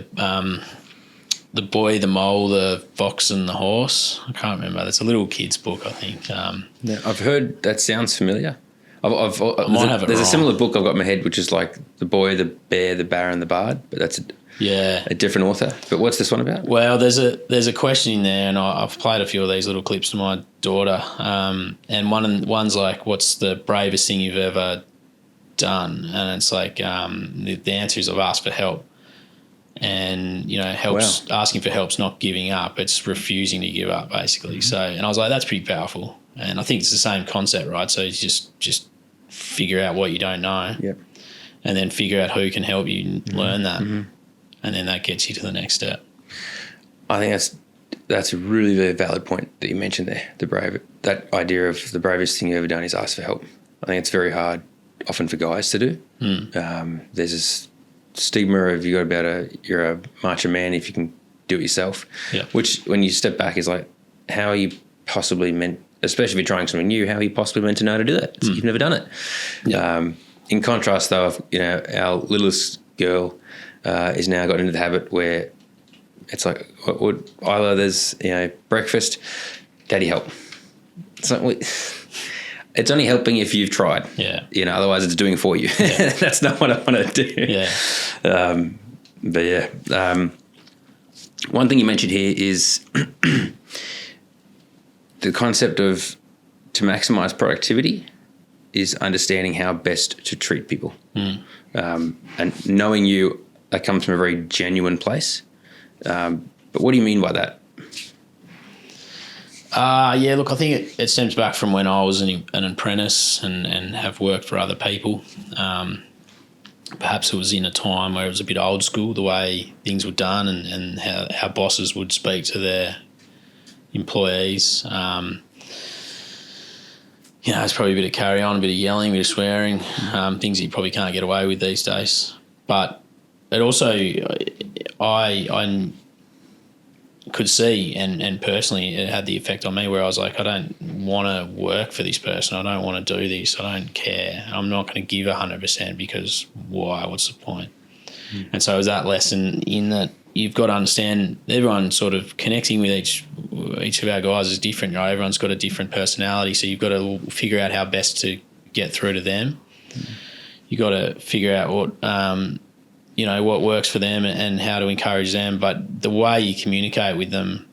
The Boy, the Mole, the Fox and the Horse. I can't remember. It's a little kid's book, I think. Yeah, I've heard that sounds familiar. There's a similar book I've got in my head, which is like The Boy, the Bear, the Bear and the Bard, but that's a different author. But what's this one about? Well, there's a question in there, and I've played a few of these little clips to my daughter, and one's like, what's the bravest thing you've ever done? And it's like the answer is I've asked for help. And, asking for help's not giving up. It's refusing to give up, basically. So, and I was like, that's pretty powerful. And I think it's the same concept, right? So it's just figure out what you don't know. Yep. And then figure out who can help you learn that. Mm-hmm. And then that gets you to the next step. I think that's a really, really valid point that you mentioned there. That idea of the bravest thing you've ever done is ask for help. I think it's very hard often for guys to do. There's this stigma of you're a macho man if you can do it yourself, which when you step back is like, how are you possibly meant, especially if you're trying something new, how are you possibly meant to know how to do that? You've never done it. In contrast though, our littlest girl is now got into the habit where it's like, either there's breakfast, daddy help. It's like, it's only helping if you've tried. Yeah. Otherwise it's doing it for you. Yeah. That's not what I want to do. Yeah. One thing you mentioned here is the concept of to maximize productivity is understanding how best to treat people. And knowing that comes from a very genuine place. But what do you mean by that? Look, I think it stems back from when I was an apprentice and have worked for other people. Perhaps it was in a time where it was a bit old school, the way things were done and how bosses would speak to their employees. It's probably a bit of carry on, a bit of yelling, a bit of swearing, things that you probably can't get away with these days. But it also, I could see and personally it had the effect on me where I was like, I don't want to work for this person. I don't want to do this. I don't care. I'm not going to give 100% because why? What's the point? And so it was that lesson in that you've got to understand everyone sort of connecting with each of our guys is different. Right? Everyone's got a different personality. So you've got to figure out how best to get through to them. You've got to figure out what works for them and how to encourage them. But the way you communicate with them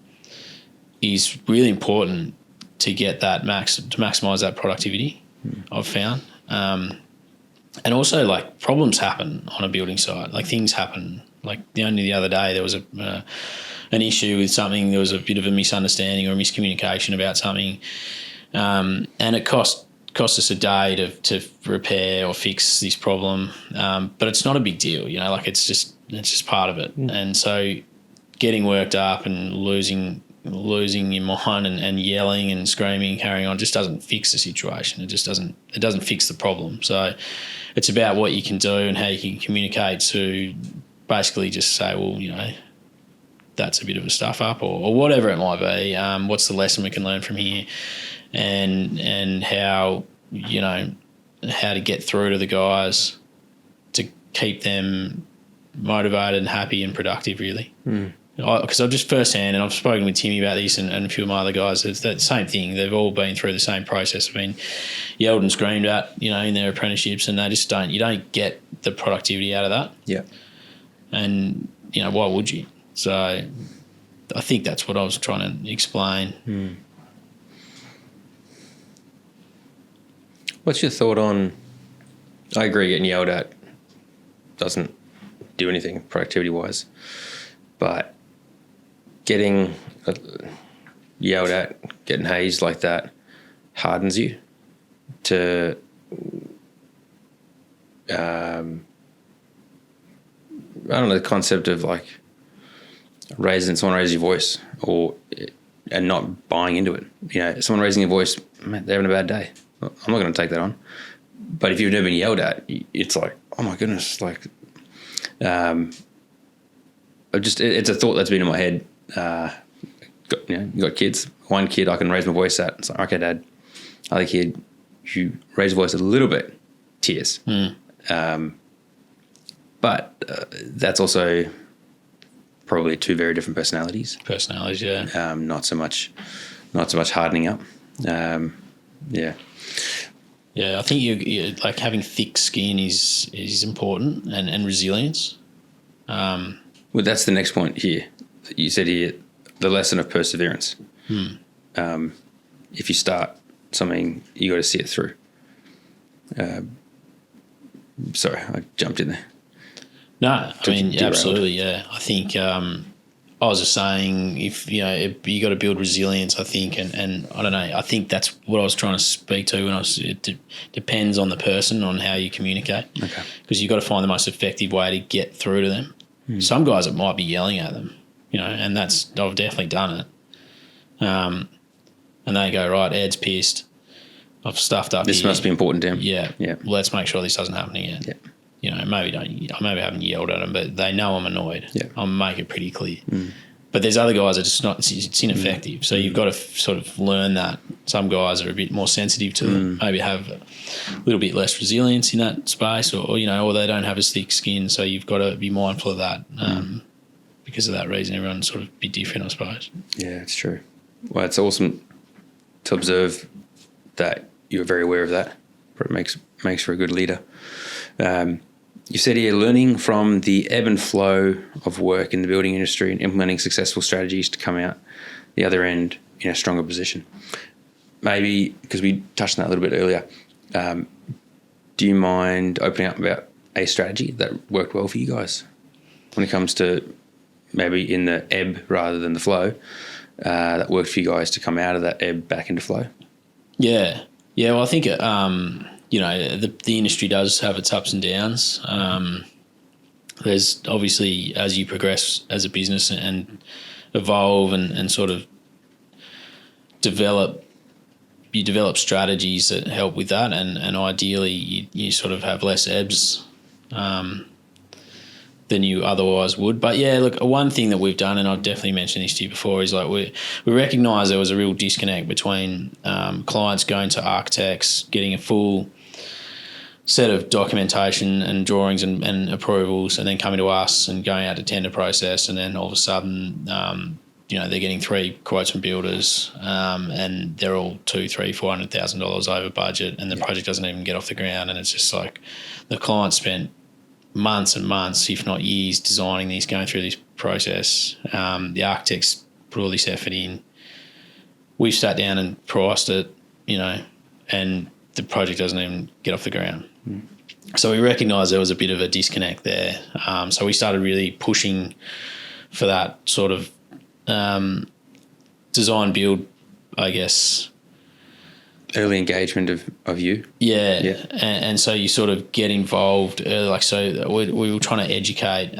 is really important to get that to maximize that productivity. I've found. And also, like, problems happen on a building site. Like, things happen. Like, only the other day there was an issue with something. There was a bit of a misunderstanding or a miscommunication about something, and it cost us a day to repair or fix this problem. But it's not a big deal, like it's just part of it. And so getting worked up and losing your mind and yelling and screaming and carrying on just doesn't fix the situation. It doesn't fix the problem. So it's about what you can do and how you can communicate to basically just say, well, that's a bit of a stuff up or whatever it might be. What's the lesson we can learn from here? And how, how to get through to the guys to keep them motivated and happy and productive, really. Because I've just firsthand, and I've spoken with Timmy about this and a few of my other guys, it's that same thing. They've all been through the same process. I've been yelled and screamed at, in their apprenticeships, and you don't get the productivity out of that. Yeah. And, why would you? So I think that's what I was trying to explain. What's your thought on, I agree, getting yelled at doesn't do anything productivity-wise, but getting yelled at, getting hazed like that hardens you to I don't know, the concept of like someone raising your voice and not buying into it. Someone raising your voice, man, they're having a bad day. I'm not going to take that on. But if you've never been yelled at, it's like, oh my goodness, like, it's a thought that's been in my head. You got kids. One kid I can raise my voice at. It's like, okay, Dad. Other kid, you raise your voice a little bit, tears. But that's also probably two very different personalities. Yeah. Not so much hardening up. Yeah. Yeah, I think you like having thick skin is important and resilience. Well, that's the next point here. You said here the lesson of perseverance. If you start something, you got to see it through. Sorry, I jumped in there. No, I mean, absolutely, yeah. I think I was just saying, if you got to build resilience, I think, and I don't know, I think that's what I was trying to speak to when it depends on the person, on how you communicate. Okay. Because you've got to find the most effective way to get through to them. Some guys, it might be yelling at them, and I've definitely done it. And they go, right, Ed's pissed. I've stuffed up. This must be important to him. Yeah. Yeah. Well, let's make sure this doesn't happen again. Yeah. Maybe I haven't yelled at them, but they know I'm annoyed. Yeah. I'll make it pretty clear. But there's other guys that just not, it's ineffective. So you've got to sort of learn that. Some guys are a bit more sensitive to them, maybe have a little bit less resilience in that space, or they don't have as thick skin. So you've got to be mindful of that. Because of that reason, everyone's sort of a bit different, I suppose. Yeah, it's true. Well, it's awesome to observe that you're very aware of that. It makes for a good leader. You said here, learning from the ebb and flow of work in the building industry and implementing successful strategies to come out the other end in a stronger position. Maybe, because we touched on that a little bit earlier, do you mind opening up about a strategy that worked well for you guys when it comes to maybe in the ebb rather than the flow, that worked for you guys to come out of that ebb back into flow? Yeah. Yeah, well, I think, the industry does have its ups and downs. There's obviously, as you progress as a business and evolve and sort of develop strategies that help with that, and ideally you sort of have less ebbs than you otherwise would. But yeah, look, one thing that we've done, and I've definitely mentioned this to you before, is like we recognise there was a real disconnect between clients going to architects, getting a full set of documentation and drawings and approvals, and then coming to us and going out to tender process, and then all of a sudden they're getting 3 quotes from builders, and they're all $200,000-$400,000 over budget, and the project doesn't even get off the ground. And it's just like the client spent months and months, if not years, designing these, going through this process. The architects put all this effort in. We've sat down and priced it, and the project doesn't even get off the ground. So we recognised there was a bit of a disconnect there. So we started really pushing for that sort of design build, I guess. Early engagement of you. Yeah. And so you sort of get involved early. So we were trying to educate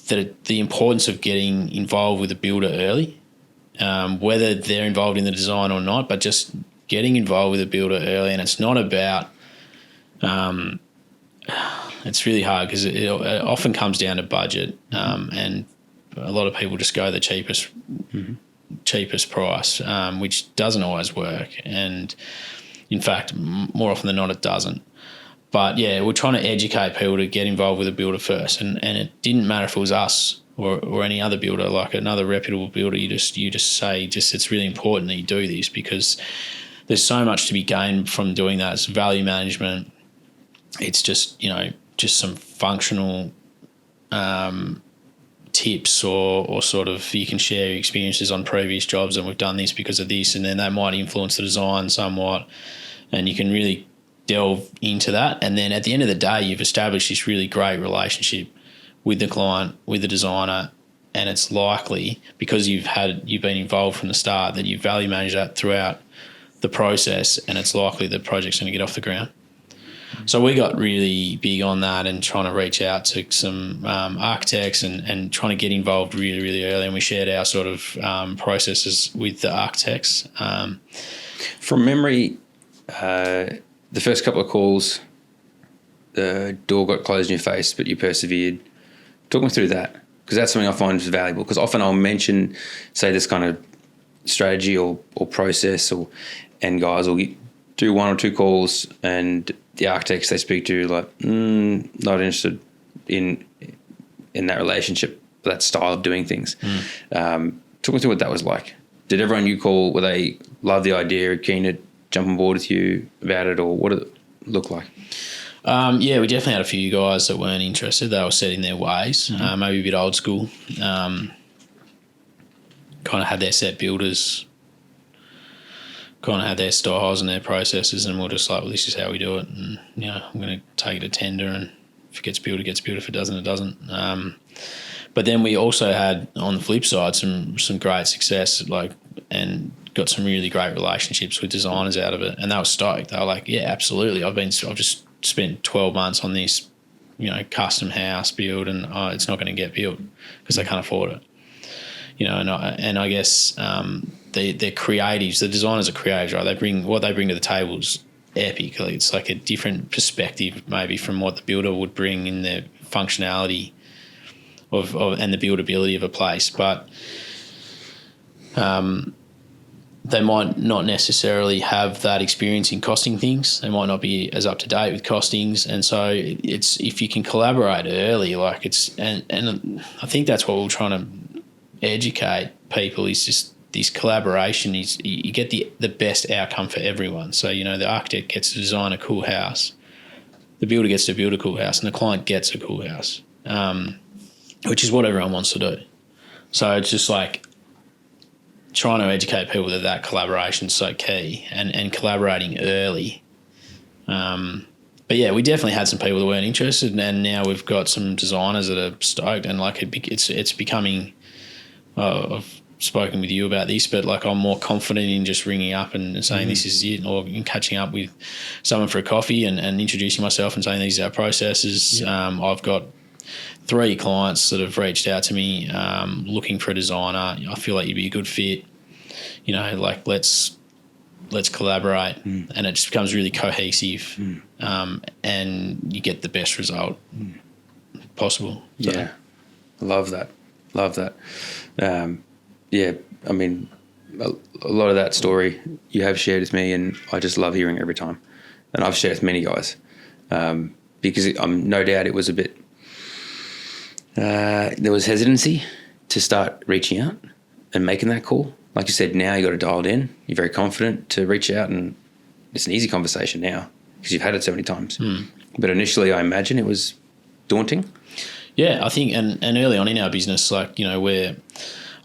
that the importance of getting involved with the builder early, whether they're involved in the design or not, but just getting involved with the builder early. And it's not about it's really hard because it often comes down to budget, and a lot of people just go the cheapest price, which doesn't always work. And in fact, more often than not, it doesn't. But yeah, we're trying to educate people to get involved with a builder first. And it didn't matter if it was us or any other builder, like another reputable builder. You just say, it's really important that you do this, because there's so much to be gained from doing that. It's value management. It's just some functional tips or sort of, you can share your experiences on previous jobs, and we've done this because of this, and then that might influence the design somewhat, and you can really delve into that. And then at the end of the day, you've established this really great relationship with the client, with the designer, and it's likely, because you've been involved from the start, that you value manage that throughout the process, and it's likely the project's going to get off the ground. So we got really big on that and trying to reach out to some architects and trying to get involved really, really early. And we shared our sort of processes with the architects. From memory, the first couple of calls, the door got closed in your face, but you persevered. Talk me through that, because that's something I find is valuable, because often I'll mention, say, this kind of strategy or process, and guys will do 1 or 2 calls, and the architects they speak to not interested in in that relationship, that style of doing things. Talk me through what that was like. Did everyone you call, were they love the idea, keen to jump on board with you about it, or what did it look like? Yeah, we definitely had a few guys that weren't interested. They were set in their ways, maybe a bit old school. Kind of had their set builders, kind of had their styles and their processes, and we're just like, well, this is how we do it. And, I'm going to take it to tender, and if it gets built, it gets built. If it doesn't, it doesn't. But then we also had, on the flip side, some great success, and got some really great relationships with designers out of it, and they were stoked. They were like, "Yeah, absolutely. I've just spent 12 months on this, custom house build, and it's not going to get built because they can't afford it." And I guess they're creatives. The designers are creatives, right? They bring to the table is epic. It's like a different perspective, maybe, from what the builder would bring in their functionality of and the buildability of a place, but they might not necessarily have that experience in costing things. They might not be as up to date with costings, and so it's if you can collaborate early, and I think that's what we're trying to educate people is just this collaboration. Is you get the best outcome for everyone. So the architect gets to design a cool house, the builder gets to build a cool house, and the client gets a cool house. Which is what everyone wants to do. So it's just like trying to educate people that collaboration is so key and collaborating early. But yeah, we definitely had some people that weren't interested, and now we've got some designers that are stoked, and it's becoming. I've spoken with you about this, but I'm more confident in just ringing up and saying this is it, or in catching up with someone for a coffee and introducing myself and saying these are our processes. Yeah. I've got 3 clients that have reached out to me looking for a designer. I feel like you'd be a good fit. Let's collaborate, and it just becomes really cohesive, and you get the best result possible. So. Yeah, love that. Yeah, I mean, a lot of that story you have shared with me, and I just love hearing it every time. And I've shared with many guys because no doubt it was a bit. There was hesitancy to start reaching out and making that call. Like you said, now you got it dialed in. You're very confident to reach out, and it's an easy conversation now because you've had it so many times. But initially, I imagine it was daunting. Yeah, I think, and early on in our business, we're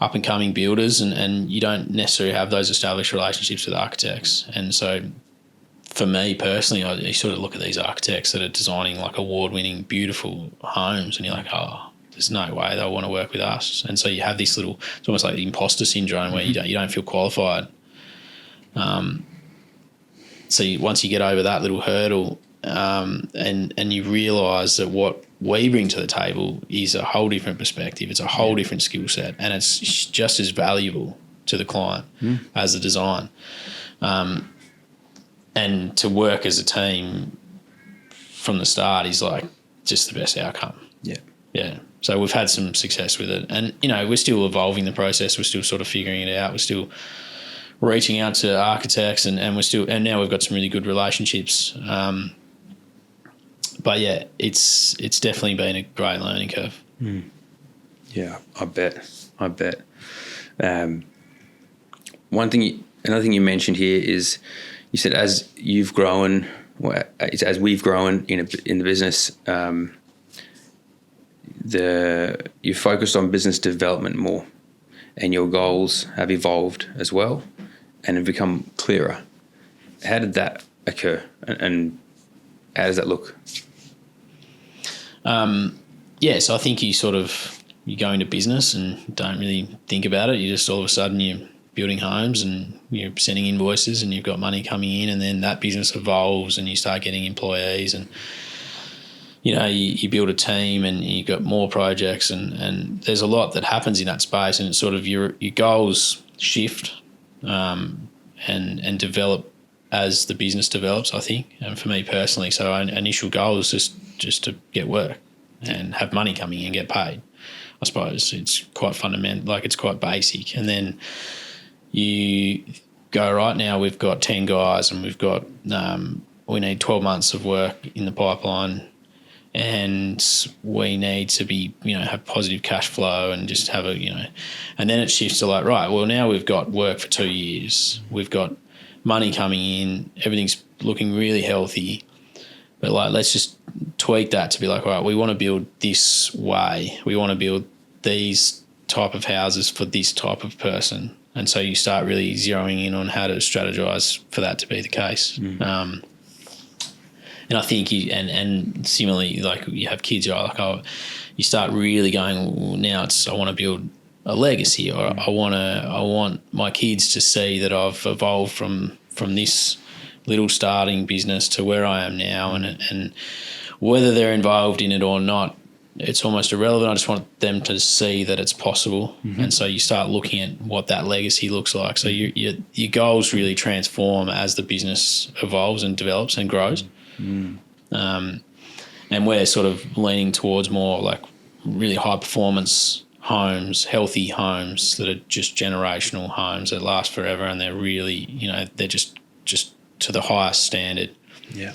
up and coming builders, and you don't necessarily have those established relationships with architects, and so. For me personally, you sort of look at these architects that are designing award-winning, beautiful homes, and you're like, oh, there's no way they'll want to work with us. And so you have this little, it's almost like the imposter syndrome where you don't feel qualified. So once you get over that little hurdle, and you realise that what we bring to the table is a whole different perspective, it's a whole different skill set, and it's just as valuable to the client as the design. And to work as a team from the start is just the best outcome. Yeah. Yeah. So we've had some success with it, and we're still evolving the process. We're still sort of figuring it out. We're still reaching out to architects, and now we've got some really good relationships. But yeah, it's definitely been a great learning curve. Yeah, I bet. Another thing you mentioned here is you said as we've grown in the business, you focused on business development more, and your goals have evolved as well and have become clearer. How did that occur, and how does that look? So I think you go into business and don't really think about it. You just all of a sudden you're building homes and you're sending invoices and you've got money coming in, and then that business evolves and you start getting employees, and you build a team and you've got more projects, and there's a lot that happens in that space, and it's sort of your goals shift and develop as the business develops, I think, and for me personally. So our initial goal is just to get work and have money coming in and get paid. I suppose it's quite fundamental, it's quite basic. And then you go, right now we've got 10 guys and we've got we need 12 months of work in the pipeline, and we need to be, have positive cash flow and just have and then it shifts to like, right, well, now we've got work for 2 years. We've got money coming in. Everything's looking really healthy. But like, let's just tweak that to be like, all right, we want to build this way. We want to build these type of houses for this type of person. And so you start really zeroing in on how to strategize for that to be the case. And I think and similarly, like you have kids, you're like, you start really going, well, now I want to build a legacy, or I want my kids to see that I've evolved from this little starting business to where I am now, and whether they're involved in it or not, it's almost irrelevant. I just want them to see that it's possible. And so you start looking at what that legacy looks like. So your goals really transform as the business evolves and develops and grows. And we're sort of leaning towards more like really high performance homes, healthy homes that are just generational homes that last forever, and they're really, they're just to the highest standard. Yeah.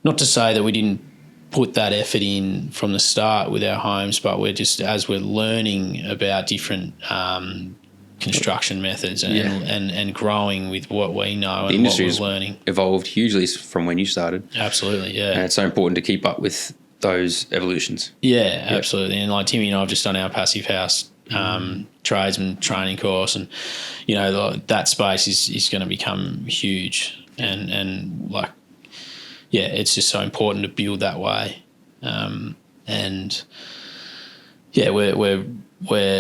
Not to say that we didn't put that effort in from the start with our homes, but we're just, as we're learning about different construction methods and growing with what we know and what we're learning. Evolved hugely from when you started. Absolutely, yeah. And it's so important to keep up with those evolutions. Yeah, absolutely. And like Timmy and I have just done our passive house tradesman training course, and that space is going to become huge, and like, yeah, it's just so important to build that way. And yeah, we're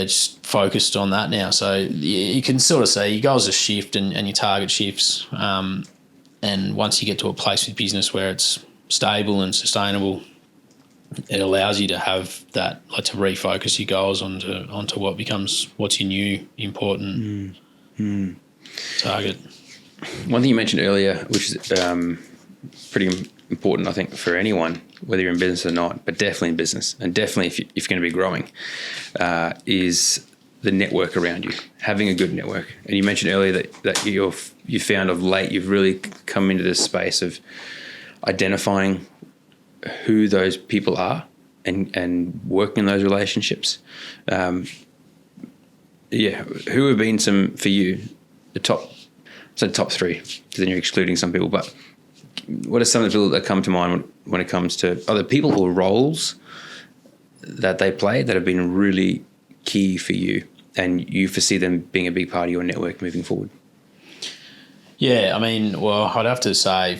just focused on that now. So you can sort of see your goals are shift and your target shifts. And once you get to a place with business where it's stable and sustainable, it allows you to have that, like, to refocus your goals onto what's your new important target. One thing you mentioned earlier, which is pretty important, I think, for anyone, whether you're in business or not, but definitely in business, and definitely if you're going to be growing, is the network around you, having a good network. And you mentioned earlier that you found of late you've really come into this space of identifying who those people are and working in those relationships. Who have been some, for you, the top three, because then you're excluding some people, but what are some of the people that come to mind when it comes to other people or roles that they play that have been really key for you, and you foresee them being a big part of your network moving forward? Yeah, I mean, well, I'd have to say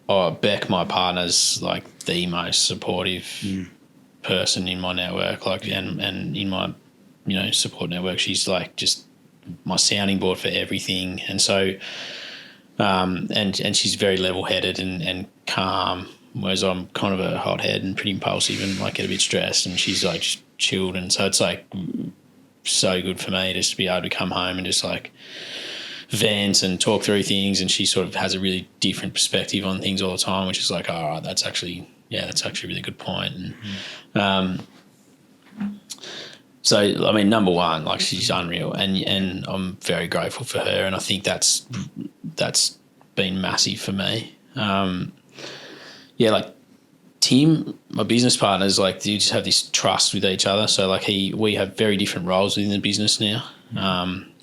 Beck, my partner's like the most supportive person in my network, like, and in my, support network. She's like just my sounding board for everything. And so, and she's very level-headed and calm, whereas I'm kind of a hothead and pretty impulsive and like get a bit stressed, and she's like just chilled. And so it's like so good for me just to be able to come home and just like vent and talk through things, and she sort of has a really different perspective on things all the time, which is like, all right, that's actually a really good point. And so, I mean, number one, like, she's unreal, and I'm very grateful for her, and I think that's been massive for me. Like Tim, my business partner, is like, you just have this trust with each other. So like we have very different roles within the business now,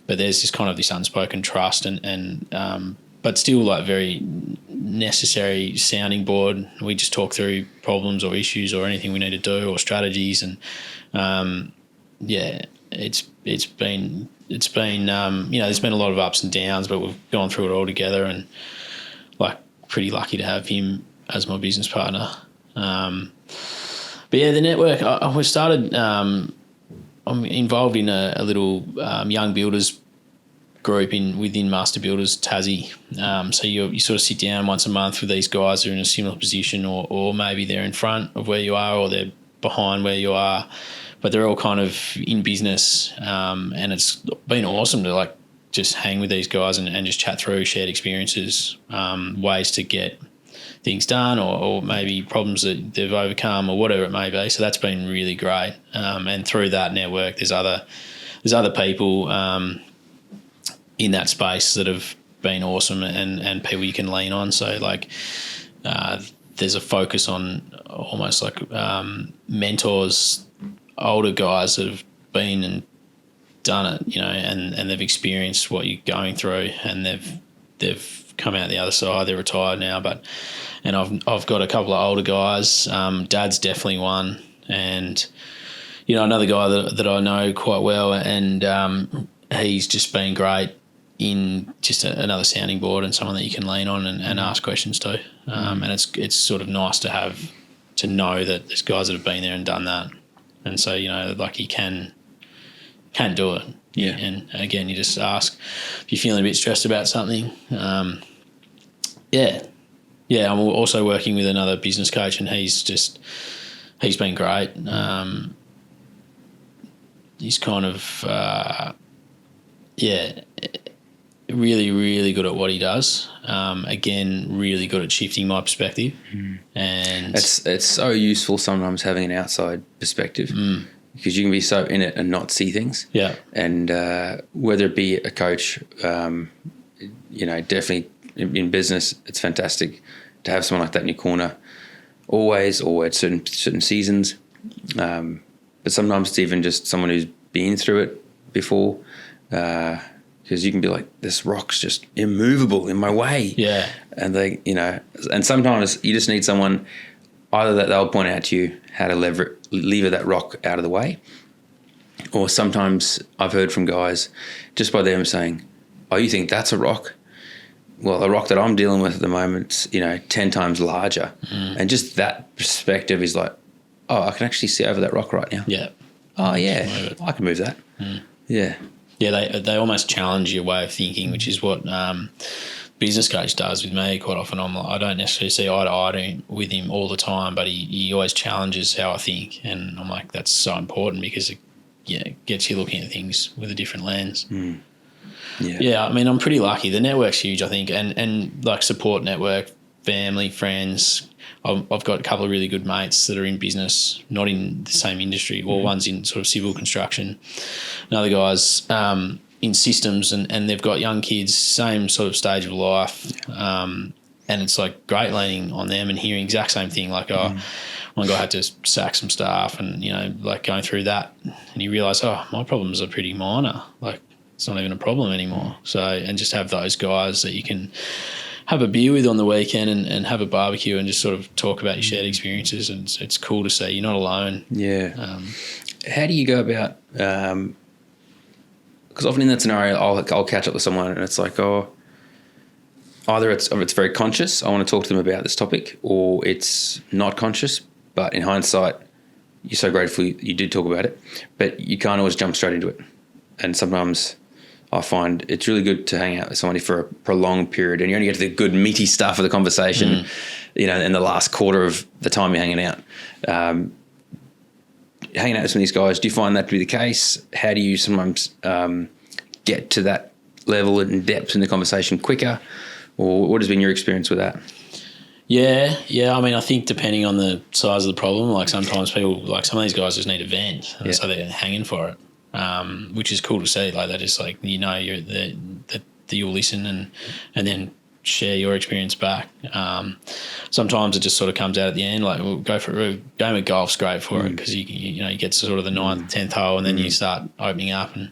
but there's this kind of this unspoken trust and but still like very necessary sounding board. We just talk through problems or issues or anything we need to do or strategies, and it's been there's been a lot of ups and downs, but we've gone through it all together, and like pretty lucky to have him as my business partner. But yeah, the network, we started, I'm involved in a little young builders group within Master Builders Tassie. So you sort of sit down once a month with these guys who are in a similar position, or maybe they're in front of where you are or they're behind where you are, but they're all kind of in business. And it's been awesome to like just hang with these guys and just chat through shared experiences, ways to get things done, or maybe problems that they've overcome, or whatever it may be. So that's been really great. And through that network, there's other people in that space that have been awesome, and people you can lean on. So like there's a focus on almost like mentors, older guys that have been and done it, you know, and they've experienced what you're going through, and they've come out the other side. They're retired now, and I've got a couple of older guys. Dad's definitely one, and you know, another guy that I know quite well, and he's just been great in just another sounding board and someone that you can lean on and ask questions to. And it's sort of nice to know that there's guys that have been there and done that, and so, you know, like you can do it. Yeah. And again, you just ask if you're feeling a bit stressed about something. Yeah. I'm also working with another business coach, and he's been great. He's kind of, really, really good at what he does. Again, really good at shifting my perspective. And it's so useful sometimes having an outside perspective, because you can be so in it and not see things. Yeah. And whether it be a coach, you know, definitely in business, it's fantastic to have someone like that in your corner always, or at certain seasons. But sometimes it's even just someone who's been through it before, because you can be like, this rock's just immovable in my way. Yeah. And they, you know, and sometimes you just need someone either that they'll point out to you how to lever that rock out of the way, or sometimes I've heard from guys just by them saying, oh, you think that's a rock? Well, the rock that I'm dealing with at the moment's, you know, 10 times larger. And just that perspective is like, oh, I can actually see over that rock right now. Yeah. Oh, yeah, I can move that. Yeah. Yeah, they almost challenge your way of thinking, which is what business coach does with me quite often. I don't necessarily see eye to eye with him all the time, but he always challenges how I think, and I'm like, that's so important, because it gets you looking at things with a different lens. Yeah, I mean, I'm pretty lucky. The network's huge, I think, and like support network, family, friends. I've got a couple of really good mates that are in business, not in the same industry. Well, one's in sort of civil construction, another guy's in systems, and they've got young kids, same sort of stage of life. And it's like great leaning on them and hearing exact same thing. Like, one guy had to sack some staff, and, you know, like going through that, and he realised, oh, my problems are pretty minor. Like, it's not even a problem anymore. So, and just have those guys that you can have a beer with on the weekend and have a barbecue and just sort of talk about your shared experiences, and it's cool to see you're not alone. Yeah. How do you go about, because often in that scenario, I'll catch up with someone and it's like, oh, either it's very conscious, I want to talk to them about this topic, or it's not conscious, but in hindsight, you're so grateful you did talk about it, but you can't always jump straight into it. And sometimes I find it's really good to hang out with somebody for a prolonged period, and you only get to the good meaty stuff of the conversation, you know, in the last quarter of the time you're hanging out. Hanging out with some of these guys, do you find that to be the case? How do you sometimes get to that level and depth in the conversation quicker, or what has been your experience with that? Yeah. I mean, I think depending on the size of the problem, like sometimes people, like some of these guys just need a vent, and so they're hanging for it. Which is cool to see. Like, that is like, you know, that you'll listen and then share your experience back. Sometimes it just sort of comes out at the end. Like, we'll go for a game of golf's great for it, because you know, you get to sort of the 9th, 10th hole, and then you start opening up, and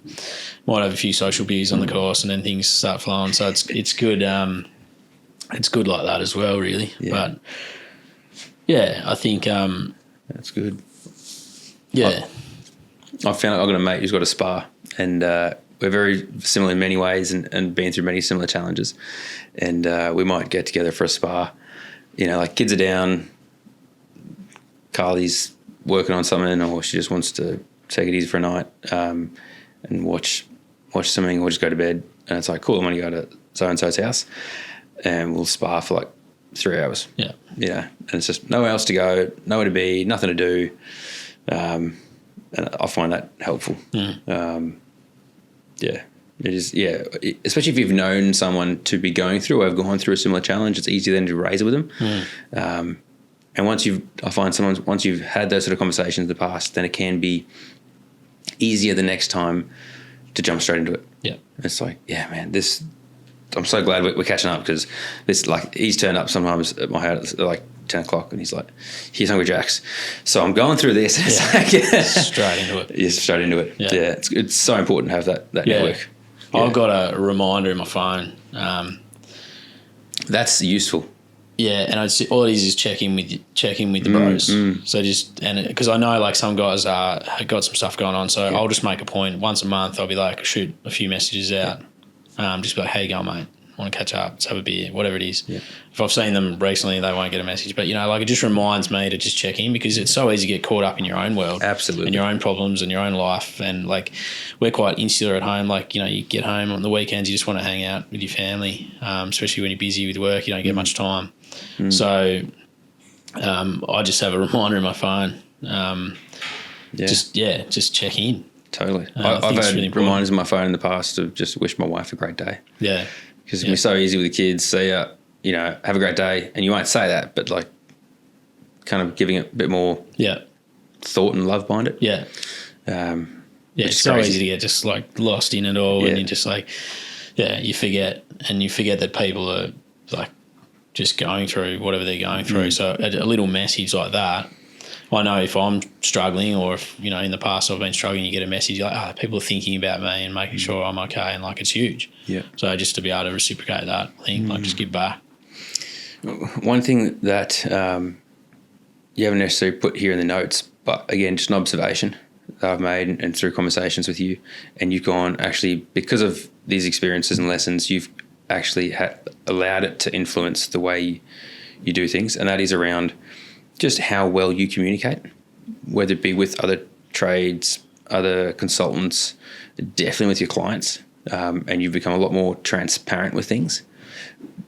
might have a few social beers on the course, and then things start flowing. So it's good. It's good like that as well, really. Yeah. But yeah, I think that's good. Yeah. I've got a mate who's got a spa, and we're very similar in many ways, and been through many similar challenges. And we might get together for a spa. You know, like, kids are down, Carly's working on something, or she just wants to take it easy for a night and watch something, or just go to bed. And it's like, cool, I'm going to go to so-and-so's house, and we'll spa for like 3 hours. Yeah. You know, and it's just nowhere else to go, nowhere to be, nothing to do. And I find that helpful. It is. Yeah, especially if you've known someone to be going through or have gone through a similar challenge, it's easier then to raise it with them. And once you've had those sort of conversations in the past, then it can be easier the next time to jump straight into it. Yeah, it's like, yeah, man, I'm so glad we're catching up, because this, like, he's turned up sometimes at my house like 10 o'clock, and he's like, here's Hungry Jack's. So I'm going through this. And Yeah. it's like, Straight into it. yeah, straight into it. Yeah. Yeah, it's so important to have that network. Yeah. I've got a reminder in my phone. That's useful. Yeah, and all it is checking with the bros. So just, and because I know like some guys have got some stuff going on, so I'll just make a point once a month. I'll be like, shoot a few messages out, just be like, hey, you going, mate? Want to catch up? Let's have a beer, whatever it is. Yeah. If I've seen them recently, they won't get a message, but like it just reminds me to just check in, because it's so easy to get caught up in your own world, Absolutely, and your own problems and your own life. And like we're quite insular at home. Like you get home on the weekends, you just want to hang out with your family, especially when you're busy with work. You don't get much time. So I just have a reminder in my phone. Just check in. Totally. I I've think it's had really reminders in my phone in the past of just wish my wife a great day. Yeah. Because we're so easy with the kids. Say, have a great day. And you might say that, but like kind of giving it a bit more thought and love behind it. Yeah. It's so easy to get just like lost in it all, and you just like, you forget that people are like just going through whatever they're going through. So a little message like that, I know if I'm struggling, or if, in the past I've been struggling, you get a message like, people are thinking about me and making sure I'm okay, and like it's huge. Yeah. So just to be able to reciprocate that, I think like just give back. One thing that you haven't necessarily put here in the notes, but again, just an observation that I've made and through conversations with you, and you've gone, actually, because of these experiences and lessons, you've actually allowed it to influence the way you do things, and that is around just how well you communicate, whether it be with other trades, other consultants, definitely with your clients, and you've become a lot more transparent with things.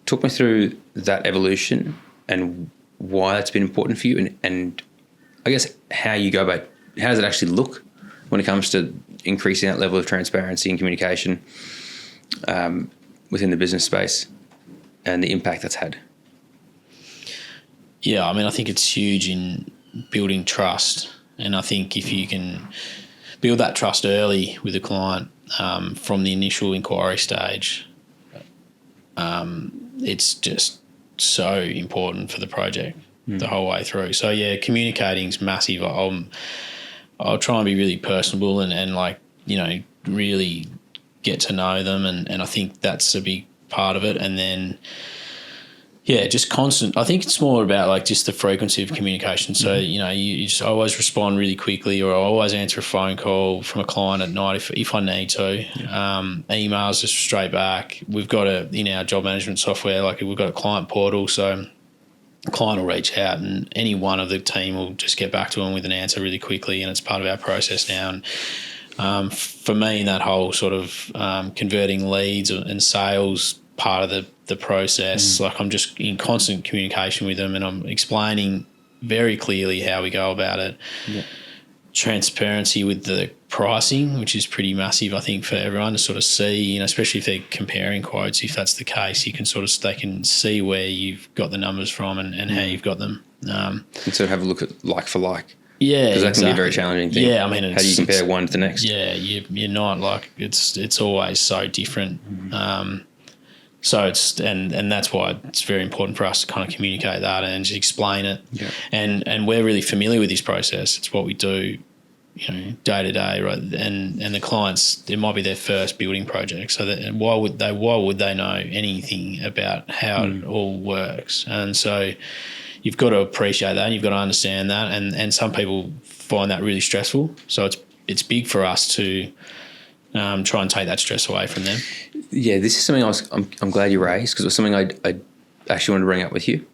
Talk me through that evolution and why that's been important for you, and I guess how you go about, how does it actually look when it comes to increasing that level of transparency and communication within the business space, and the impact that's had? Yeah, I mean, I think it's huge in building trust. And I think if you can build that trust early with a client from the initial inquiry stage, it's just so important for the project the whole way through. So, communicating is massive. I'll try and be really personable and like, really get to know them. And I think that's a big part of it. And then, just constant. I think it's more about like just the frequency of communication. So, you just always respond really quickly, or I always answer a phone call from a client at night if I need to. Emails just straight back. We've got in our job management software, like we've got a client portal. So the client will reach out and any one of the team will just get back to them with an answer really quickly, and it's part of our process now. And for me, in that whole sort of converting leads and sales part of the process, like I'm just in constant communication with them, and I'm explaining very clearly how we go about it. Transparency with the pricing, which is pretty massive, I think, for everyone to sort of see, especially if they're comparing quotes. If that's the case, they can see where you've got the numbers from and how you've got them. And so have a look at like for like. Yeah, because that can be a very challenging thing. Yeah, I mean, how do you compare one to the next? Yeah, you're not like it's always so different. So it's and that's why it's very important for us to kind of communicate that and just explain it. Yeah. And we're really familiar with this process. It's what we do, day to day, right? And the clients, it might be their first building project. So that why would they know anything about how it all works? And so you've got to appreciate that, and you've got to understand that. And some people find that really stressful. So it's big for us to try and take that stress away from them. Yeah, this is something I'm glad you raised, because it was something I actually wanted to bring up with you.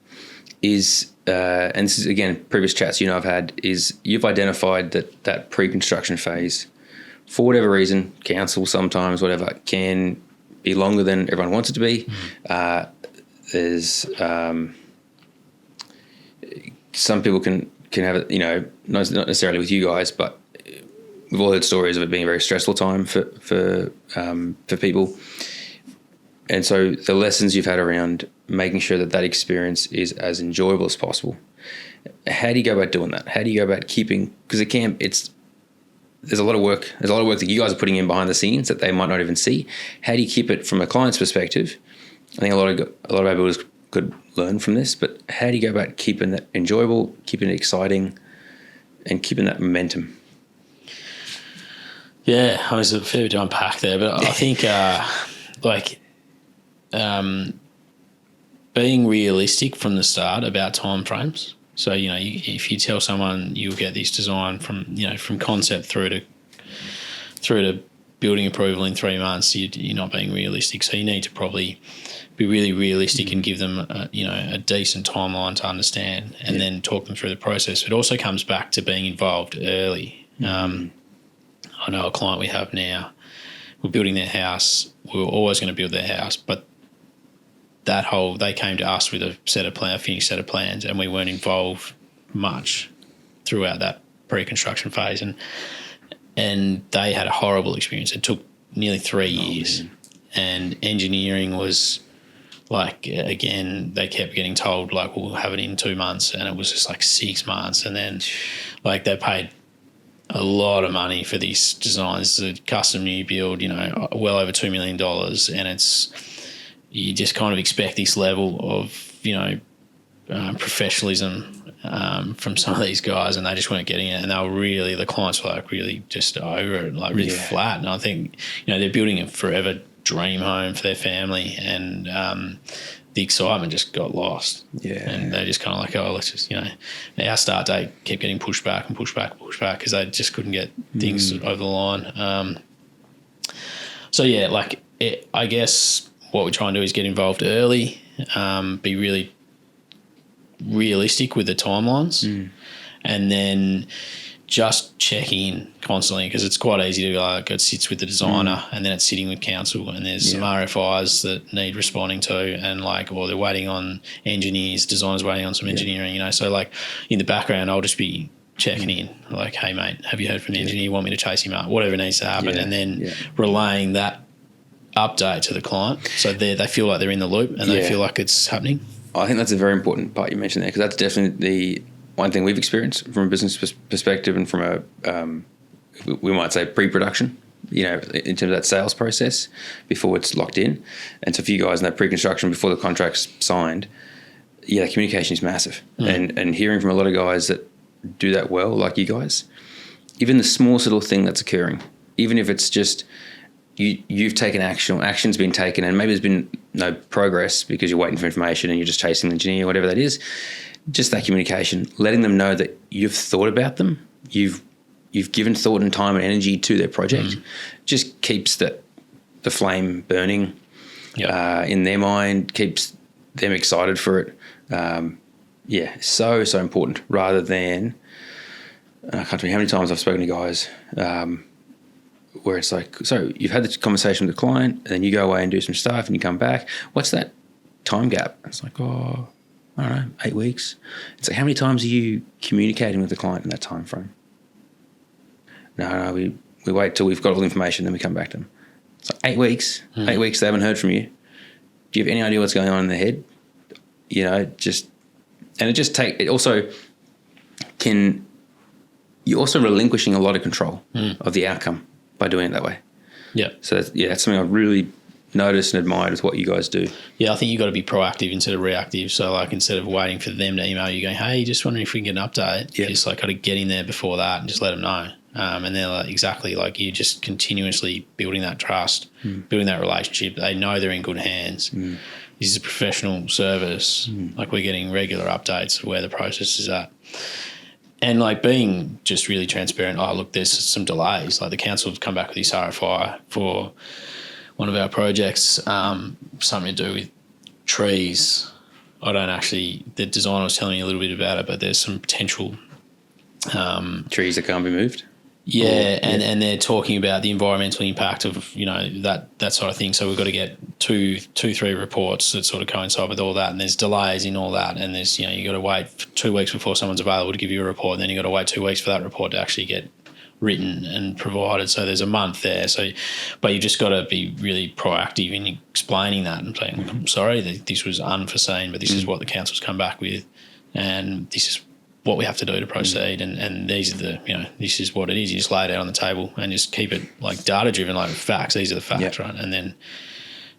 Is and this is again previous chats I've had, is you've identified that pre-construction phase, for whatever reason, council sometimes whatever, can be longer than everyone wants it to be. There's some people can have it, not necessarily with you guys, but we've all heard stories of it being a very stressful time for people. And so the lessons you've had around making sure that experience is as enjoyable as possible. How do you go about doing that? How do you go about keeping, because there's a lot of work. There's a lot of work that you guys are putting in behind the scenes that they might not even see. How do you keep it from a client's perspective? I think a lot of our builders could learn from this, but how do you go about keeping that enjoyable, keeping it exciting, and keeping that momentum? Yeah, I was a fair bit to unpack there, but I think being realistic from the start about timeframes. So, if you tell someone you'll get this design from concept through to building approval in 3 months, you're not being realistic. So you need to probably be really realistic and give them a decent timeline to understand, and then talk them through the process. It also comes back to being involved early. I know a client we have now, we're building their house. We were always going to build their house, but they came to us with a finished set of plans, and we weren't involved much throughout that pre-construction phase. And they had a horrible experience. It took nearly 3 years. Man. And engineering was like, again, they kept getting told, like, we'll have it in 2 months, and it was just like 6 months. And then, like, they paid a lot of money for these designs. It's a custom new build, well over $2 million. And you just kind of expect this level of, professionalism from some of these guys, and they just weren't getting it. And the clients were like really just over it, like really flat. And I think, they're building a forever dream home for their family, and the excitement just got lost. Yeah. And they just kind of like, let's just, our start date kept getting pushed back because they just couldn't get things over the line. I guess what we try and do is get involved early, be really realistic with the timelines, and then just check in constantly, because it's quite easy to go, it sits with the designer and then it's sitting with council, and there's some RFIs that need responding to, and or they're waiting on engineers, designers waiting on some engineering, so like in the background I'll just be checking in, like, hey mate, have you heard from the engineer? You want me to chase him up? Whatever needs to happen, and then relaying that update to the client, so they feel like they're in the loop and they feel like it's happening. I think that's a very important part you mentioned there, because that's definitely one thing we've experienced from a business perspective, and from we might say pre-production, in terms of that sales process before it's locked in. And so for you guys in that pre-construction before the contract's signed, communication is massive. And hearing from a lot of guys that do that well, like you guys, even the smallest little thing that's occurring, even if it's just you've taken action's been taken, and maybe there's been no progress because you're waiting for information and you're just chasing the engineer, whatever that is, just that communication, letting them know that you've thought about them, you've given thought and time and energy to their project, just keeps the flame burning in their mind, keeps them excited for it. So important, rather than, I can't tell you how many times I've spoken to guys where it's like, so you've had this conversation with the client, and then you go away and do some stuff, and you come back. What's that time gap? It's like, I don't know, 8 weeks. It's like, how many times are you communicating with the client in that time frame? No, we wait till we've got all the information, then we come back to them. It's like 8 weeks. 8 weeks they haven't heard from you. Do you have any idea what's going on in their head? You're also relinquishing a lot of control of the outcome by doing it that way. Yeah. So that's something I've really noticed and admired with what you guys do. Yeah, I think you've got to be proactive instead of reactive. So like, instead of waiting for them to email you going, hey, just wondering if we can get an update, you just like got to get in there before that and just let them know. And they're like, exactly, like, you're just continuously building that trust, building that relationship. They know they're in good hands. This is a professional service. Like, we're getting regular updates of where the process is at. And like, being just really transparent. Look, there's some delays. Like, the council have come back with this RFI for one of our projects, something to do with trees. The designer was telling me a little bit about it, but there's some potential trees that can't be moved. And they're talking about the environmental impact of, that sort of thing. So we've got to get two, 3 reports that sort of coincide with all that. And there's delays in all that. And there's, you got to wait for 2 weeks before someone's available to give you a report. And then you got to wait 2 weeks for that report to actually get written and provided. So there's a month there. So, but you just got to be really proactive in explaining that and saying, I'm sorry, this was unforeseen, but this is what the council's come back with. And this is what we have to do to proceed, and these are this is what it is. You just lay it out on the table and just keep it like data driven, like facts. These are the facts, right? And then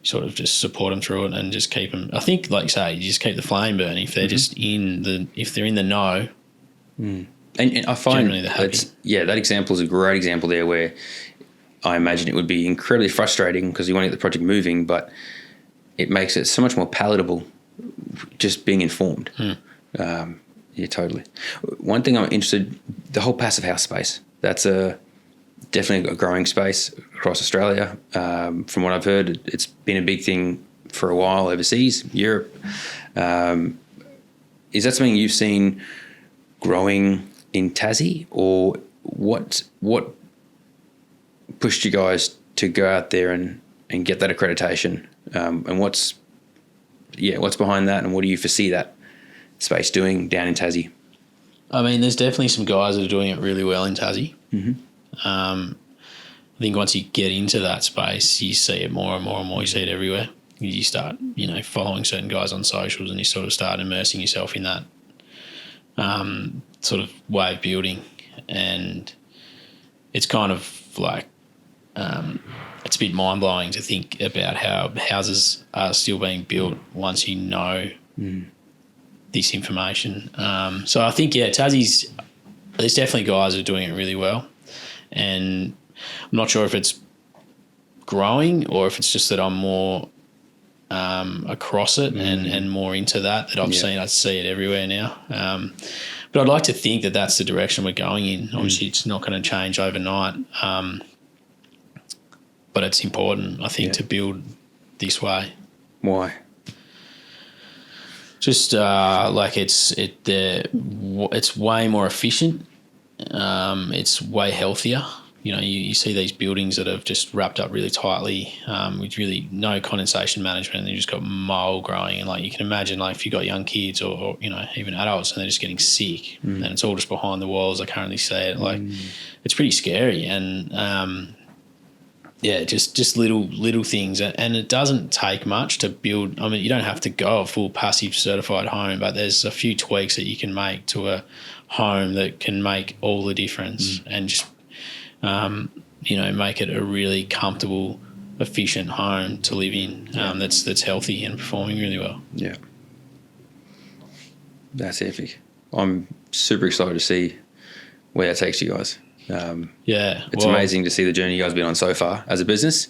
sort of just support them through it and just keep them. I think, like you say, you just keep the flame burning. If they're just if they're in the know, and I find generally they're happy. that example is a great example there, where I imagine it would be incredibly frustrating because you want to get the project moving, but it makes it so much more palatable just being informed. Yeah, totally. One thing I'm interested, the whole passive house space, that's definitely a growing space across Australia. From what I've heard, it's been a big thing for a while overseas, Europe. Is that something you've seen growing in Tassie, or what pushed you guys to go out there and get that accreditation? And what's behind that, and what do you foresee that space doing down in Tassie? I mean, there's definitely some guys that are doing it really well in Tassie. I think once you get into that space, you see it more and more and more. You see it everywhere. You start, following certain guys on socials, and you sort of start immersing yourself in that sort of way of building. And it's kind of like it's a bit mind-blowing to think about how houses are still being built once you know this information. So I think, Tassie's, there's definitely guys that are doing it really well. And I'm not sure if it's growing or if it's just that I'm more across it and more into that I've seen. I see it everywhere now. But I'd like to think that that's the direction we're going in. Obviously, it's not going to change overnight. But it's important, I think, to build this way. Why? Just it's way more efficient. It's way healthier. You see these buildings that have just wrapped up really tightly with really no condensation management, and you just got mold growing. And you can imagine, if you've got young kids or even adults, and they're just getting sick, and it's all just behind the walls. I currently see it. It's pretty scary. And just little things, and it doesn't take much to build. I mean, you don't have to go a full passive certified home, but there's a few tweaks that you can make to a home that can make all the difference, and just make it a really comfortable, efficient home to live in. That's healthy and performing really well. Yeah, that's epic. I'm super excited to see where that takes you guys. It's amazing to see the journey you guys have been on so far as a business.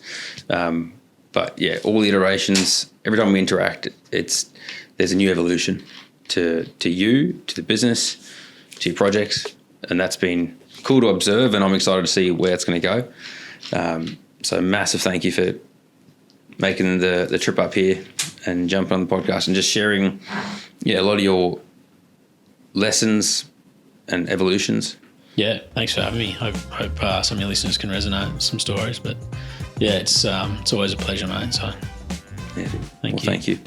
But all the iterations, every time we interact, there's a new evolution to you, to the business, to your projects, and that's been cool to observe, and I'm excited to see where it's going to go. So massive thank you for making the trip up here and jumping on the podcast and just sharing a lot of your lessons and evolutions. Yeah, thanks for having me. Hope some of your listeners can resonate with some stories. But it's always a pleasure, mate. So thank you. Thank you.